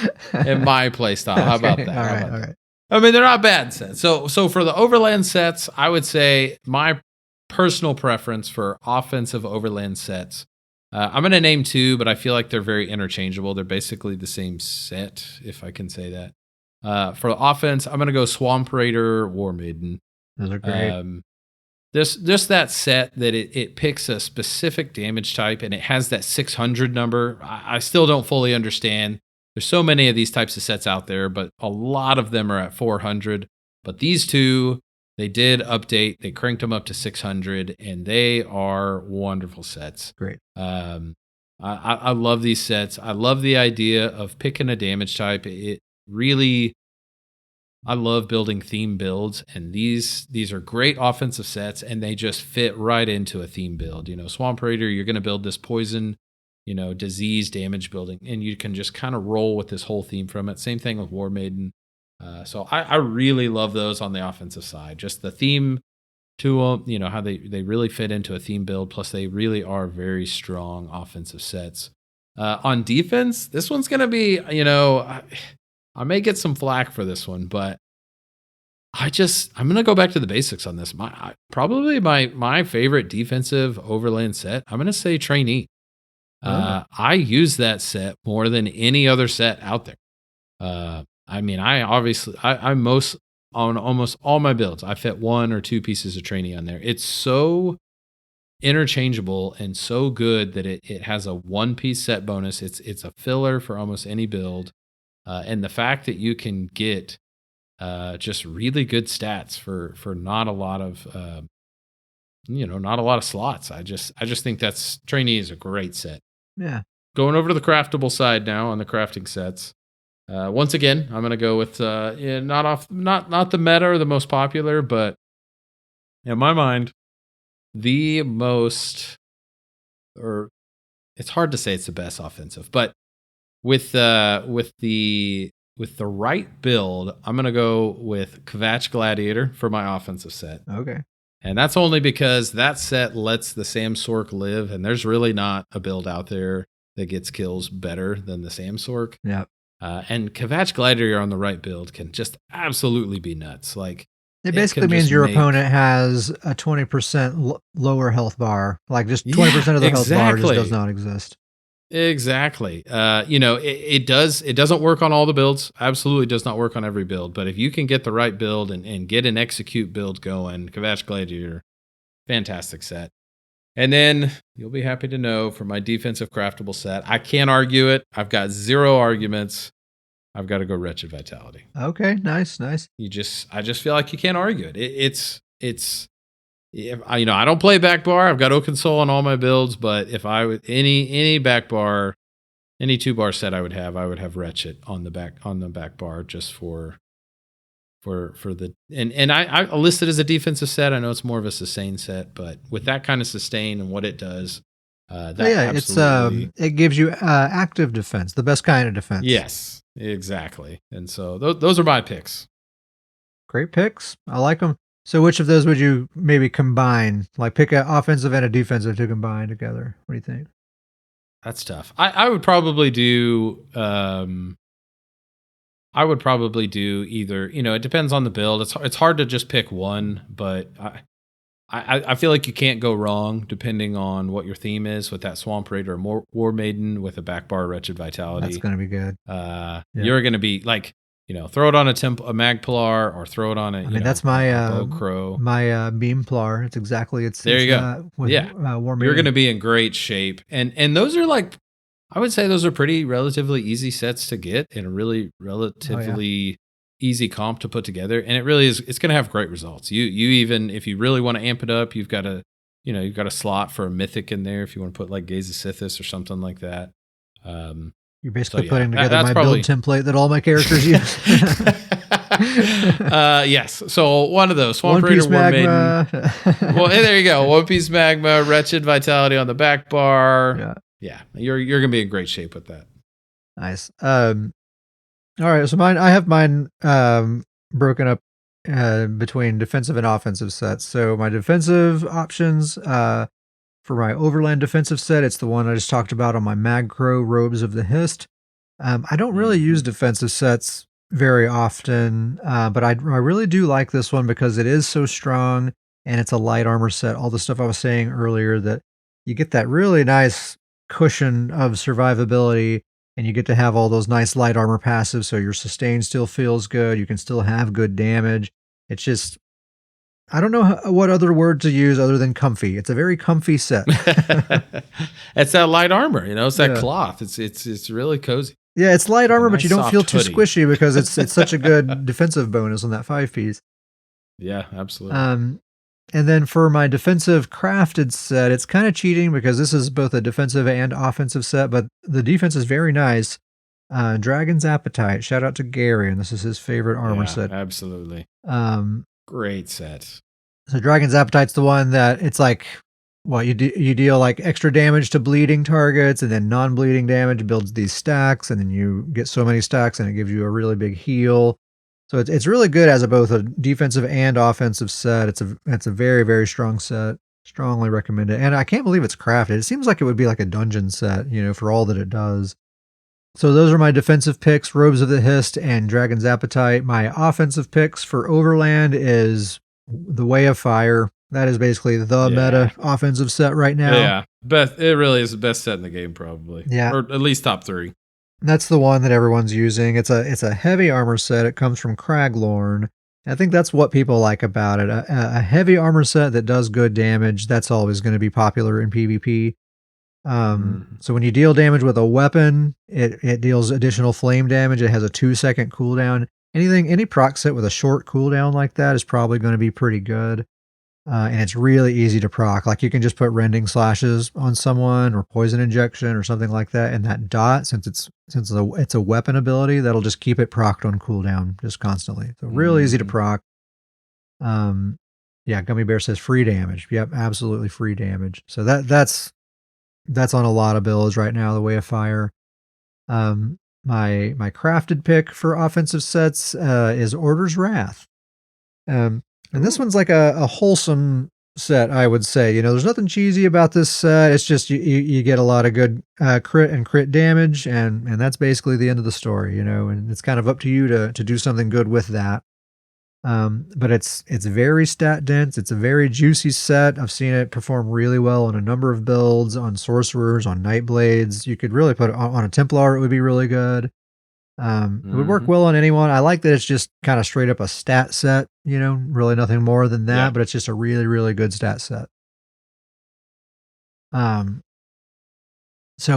play style. How about that? All right. I mean, they're not bad sets. So for the overland sets, I would say my personal preference for offensive overland sets. I'm going to name two, but I feel like they're very interchangeable. They're basically the same set, if I can say that. For offense, I'm going to go Swamp Raider, War Maiden. Those are great. Just that set that it picks a specific damage type and it has that 600 number. I still don't fully understand. There's so many of these types of sets out there, but a lot of them are at 400. But these two, they did update. They cranked them up to 600, and they are wonderful sets. Great. I love these sets. I love the idea of picking a damage type. It really, I love building theme builds, and these are great offensive sets, and they just fit right into a theme build. Swamp Raider, you're going to build this poison, disease damage building, and you can just kind of roll with this whole theme from it. Same thing with War Maiden. So I really love those on the offensive side. Just the theme to them, how they really fit into a theme build. Plus, they really are very strong offensive sets. On defense, this one's going to be, I may get some flack for this one, but I'm going to go back to the basics on this. Probably my favorite defensive overland set, I'm going to say Trainee. I use that set more than any other set out there. I'm on almost all my builds, I fit one or two pieces of Trainee on there. It's so interchangeable and so good that it has a one-piece set bonus. It's a filler for almost any build. And the fact that you can get just really good stats for not a lot of not a lot of slots. I just think Trainee is a great set. Yeah. Going over to the craftable side now on the crafting sets. Once again, I'm going to go with not the meta or the most popular, but in my mind, the most, or it's hard to say it's the best offensive, but with the with the right build, I'm going to go with Kvatch Gladiator for my offensive set. Okay. And that's only because that set lets the Sam Sork live, and there's really not a build out there that gets kills better than the Sam Sork. Yeah. And Kvatch Gladiator on the right build can just absolutely be nuts. Like, it basically means your opponent has a 20% lower health bar. Like just 20% of the health bar just does not exist. Exactly. It doesn't work on all the builds. Absolutely does not work on every build. But if you can get the right build and get an execute build going, Kvatch Gladiator, fantastic set. And then you'll be happy to know for my defensive craftable set, I can't argue it. I've got 0 arguments. I've got to go Wretched Vitality. Okay, nice. I just feel like you can't argue it. I don't play back bar. I've got Oakensoul on all my builds, but if I would any back bar, any 2-bar set I would have Wretched on the back bar just for the and I listed as a defensive set. I know it's more of a sustain set, but with that kind of sustain and what it does, it gives you active defense, the best kind of defense. Yes, exactly. And so those are my picks. Great picks. I like them. So which of those would you maybe combine? Like pick an offensive and a defensive to combine together. What do you think? That's tough. I would probably do either, it depends on the build. It's hard to just pick one, but I feel like you can't go wrong depending on what your theme is with that Swamp Raider or War Maiden with a back bar Wretched Vitality. That's going to be good. You're going to be like, throw it on a MagPlar or throw it on that's my BowCro. My BeamPlar. It's exactly there you go. War Maiden. You're going to be in great shape, and those are like, I would say those are pretty relatively easy sets to get and a really relatively easy comp to put together. And it really is. It's going to have great results. You even if you really want to amp it up, you've got a slot for a mythic in there if you want to put like Gaze of Sithis or something like that. You're basically putting together my build template that all my characters use. Yes. So one of those. Swamp Raider, War Maiden. Well, hey, there you go. One Piece Magma, Wretched Vitality on the back bar. Yeah. You're going to be in great shape with that. Nice. All right. So I have mine broken up between defensive and offensive sets. So my defensive options, for my Overland defensive set, it's the one I just talked about on my MagCro Robes of the Hist. I don't really use defensive sets very often, but I really do like this one because it is so strong and it's a light armor set. All the stuff I was saying earlier, that you get that really nice cushion of survivability and you get to have all those nice light armor passives, so your sustain still feels good. You can still have good damage. It's just, I don't know what other word to use other than comfy. It's a very comfy set. It's that light armor, it's that cloth. It's really cozy. Yeah, it's light armor, but you don't feel too squishy because it's such a good defensive bonus on that 5-piece. Yeah, absolutely. And then for my defensive crafted set, it's kind of cheating because this is both a defensive and offensive set, but the defense is very nice. Dragon's Appetite. Shout out to Gary, and this is his favorite armor set. Absolutely. Great set. So Dragon's Appetite's the one that it's like, you deal like extra damage to bleeding targets, and then non-bleeding damage builds these stacks, and then you get so many stacks, and it gives you a really big heal. So it's really good as both a defensive and offensive set. It's a very, very strong set. Strongly recommend it. And I can't believe it's crafted. It seems like it would be like a dungeon set, for all that it does. So those are my defensive picks, Robes of the Hist and Dragon's Appetite. My offensive picks for Overland is the Way of Fire. That is basically the meta offensive set right now. Yeah, it really is the best set in the game, probably. Yeah, or at least top 3. That's the one that everyone's using. It's a heavy armor set. It comes from Craglorn. I think that's what people like about it. A heavy armor set that does good damage. That's always going to be popular in PvP. So when you deal damage with a weapon, it deals additional flame damage. It has a 2-second cooldown. Any proc set with a short cooldown like that is probably going to be pretty good. And it's really easy to proc. Like you can just put rending slashes on someone or poison injection or something like that. And that dot, since it's a weapon ability, that'll just keep it procced on cooldown just constantly. So real easy to proc. Gummy Bear says free damage. Yep, absolutely free damage. So that's on a lot of builds right now, the Way of Fire. My crafted pick for offensive sets is Order's Wrath. And this one's like a wholesome set, I would say. You know, there's nothing cheesy about this set. It's just you get a lot of good crit and crit damage, and that's basically the end of the story, you know, and it's kind of up to you to do something good with that. But it's very stat dense. It's a very juicy set. I've seen it perform really well on a number of builds, on sorcerers, on night blades. You could really put it on a Templar. It would be really good. It would work well on anyone. I like that it's just kind of straight up a stat set, you know, really nothing more than that, but it's just a really, really good stat set. So,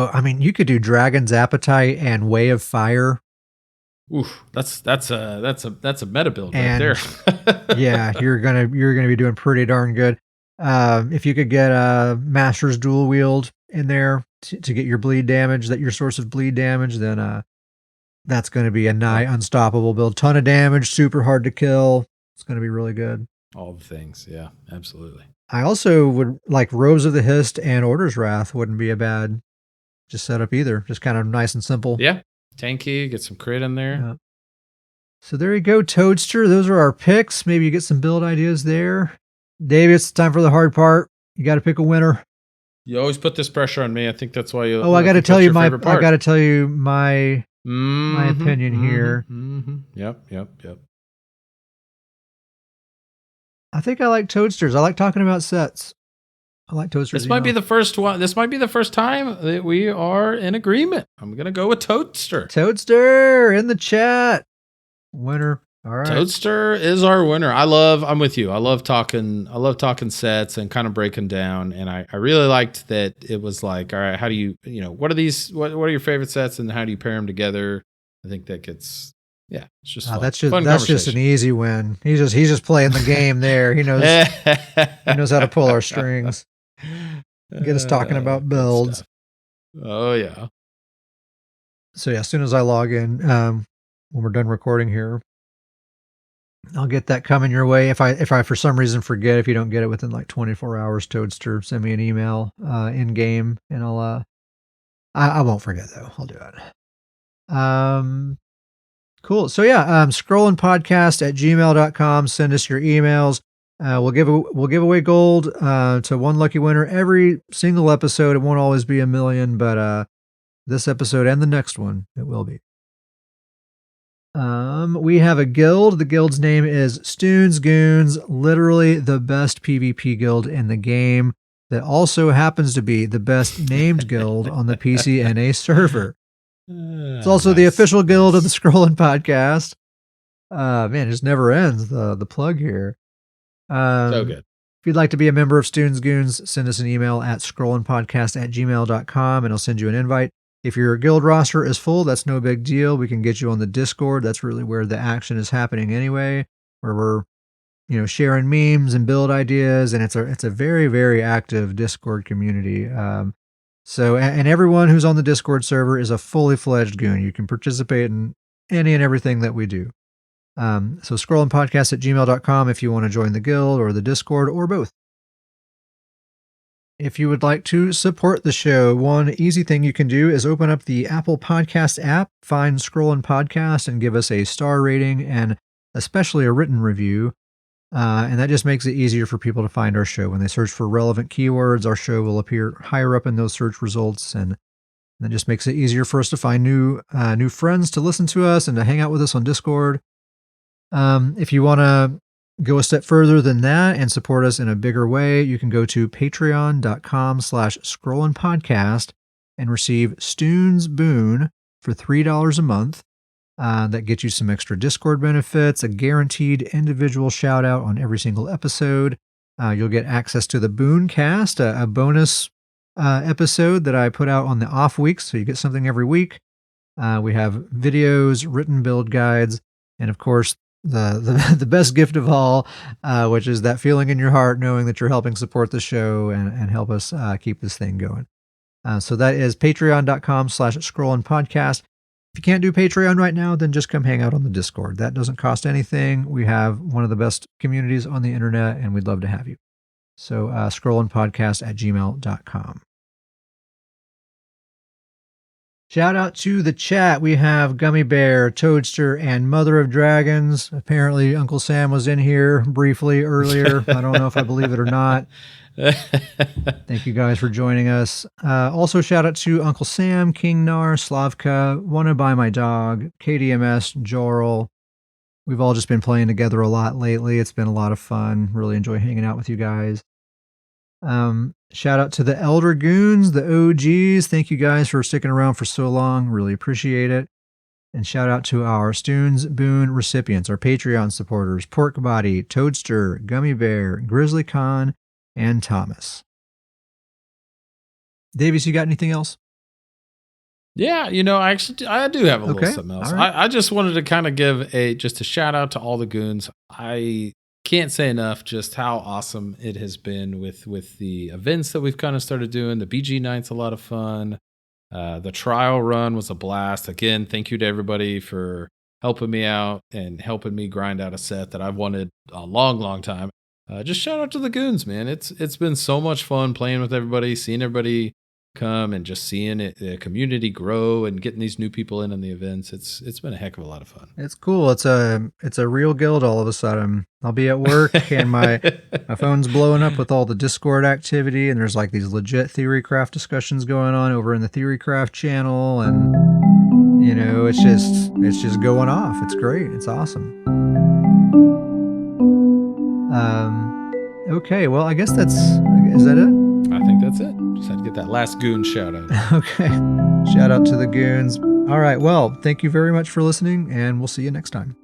I mean, you could do Dragon's Appetite and Way of Fire. Oof, that's a meta build right there. Yeah, you're gonna be doing pretty darn good. If you could get a Master's Dual Wield in there to get your bleed damage, your source of bleed damage, then that's going to be a nigh unstoppable build. Ton of damage, super hard to kill. It's going to be really good. All the things, yeah, absolutely. I also would like Robes of the Hist and Order's Wrath wouldn't be a bad just setup either. Just kind of nice and simple. Yeah. Tanky, get some crit in there. Yeah. So there you go, Toadster. Those are our picks. Maybe you get some build ideas there. Dave, it's time for the hard part. You got to pick a winner. You always put this pressure on me. I think that's why you. Oh, I got to tell you my opinion here. Yep. I think I like Toadsters. I like talking about sets. I like Toadsters. This might be the first one. This might be the first time that we are in agreement. I'm gonna go with Toadster. Toadster in the chat. Winner. All right. Toadster is our winner. I'm with you. I love talking sets and kind of breaking down. And I really liked that it was like, all right, how do you what are these? What are your favorite sets and how do you pair them together? I think that gets. Yeah, it's just fun. That's just an easy win. He's just playing the game there. He knows how to pull our strings. Get us talking about builds. Oh yeah. So yeah, as soon as I log in, when we're done recording here, I'll get that coming your way. If I for some reason forget, if you don't get it within like 24 hours, Toadster, send me an email in game, and I won't forget though. I'll do it. Cool. So yeah, scrollingpodcast@gmail.com. Send us your emails. We'll give away gold to one lucky winner every single episode. It won't always be 1 million, but this episode and the next one, it will be. We have a guild. The guild's name is Stoons Goons, literally the best PvP guild in the game. That also happens to be the best named guild on the PCNA server. It's also the official guild of the Scrolling Podcast. Man, it just never ends, the plug here. So good. If you'd like to be a member of Stoons Goons, send us an email at scrollingpodcast@gmail.com and I'll send you an invite. If your guild roster is full, that's no big deal. We can get you on the Discord. That's really where the action is happening anyway, where we're sharing memes and build ideas, and it's a very, very active Discord community. So, and everyone who's on the Discord server is a fully fledged goon. You can participate in any and everything that we do. So scrollingpodcast@gmail.com if you want to join the guild or the Discord or both. If you would like to support the show, one easy thing you can do is open up the Apple Podcast app, find Scrollin' Podcast, and give us a star rating and especially a written review. And that just makes it easier for people to find our show. When they search for relevant keywords, our show will appear higher up in those search results, and that just makes it easier for us to find new friends to listen to us and to hang out with us on Discord. If you want to go a step further than that and support us in a bigger way, you can go to patreon.com/scrollinpodcast and receive Stoons Boon for $3 a month. That gets you some extra Discord benefits, a guaranteed individual shout out on every single episode. You'll get access to the Booncast, a bonus episode that I put out on the off weeks, so you get something every week. We have videos, written build guides, and of course, the best gift of all, which is that feeling in your heart knowing that you're helping support the show and help us keep this thing going. So that is patreon.com/scrollinpodcast. If you can't do Patreon right now, then just come hang out on the Discord. That doesn't cost anything. We have one of the best communities on the internet, and we'd love to have you. So scrollinpodcast@gmail.com. Shout out to the chat. We have Gummy Bear, Toadster, and Mother of Dragons. Apparently, Uncle Sam was in here briefly earlier. I don't know if I believe it or not. Thank you guys for joining us. Also, shout out to Uncle Sam, King Nar, Slavka, Wanna Buy My Dog, KDMS, Jorl. We've all just been playing together a lot lately. It's been a lot of fun. Really enjoy hanging out with you guys. Shout out to the Elder Goons, the OGs. Thank you guys for sticking around for so long. Really appreciate it. And shout out to our Stoons Boon recipients, our Patreon supporters, Pork Body, Toadster, Gummy Bear, Grizzly Con, and Thomas. Davies, you got anything else? Yeah, I do have a little something else. Right. I just wanted to kind of give a shout out to all the goons. I can't say enough just how awesome it has been with the events that we've kind of started doing. The BG night's a lot of fun. The trial run was a blast. Again, thank you to everybody for helping me out and helping me grind out a set that I've wanted a long, long time. Just shout out to the goons, man. It's been so much fun playing with everybody, seeing everybody come and just seeing the community grow and getting these new people in on the events. It's been a heck of a lot of fun. It's cool. It's a real guild all of a sudden. I'll be at work and my phone's blowing up with all the Discord activity, and there's like these legit theorycraft discussions going on over in the theorycraft channel, and it's just going off. It's great. It's awesome. Okay, well, I guess is that it? I think that's it. Just had to get that last goon shout out. Okay. Shout out to the goons. All right. Well, thank you very much for listening, and we'll see you next time.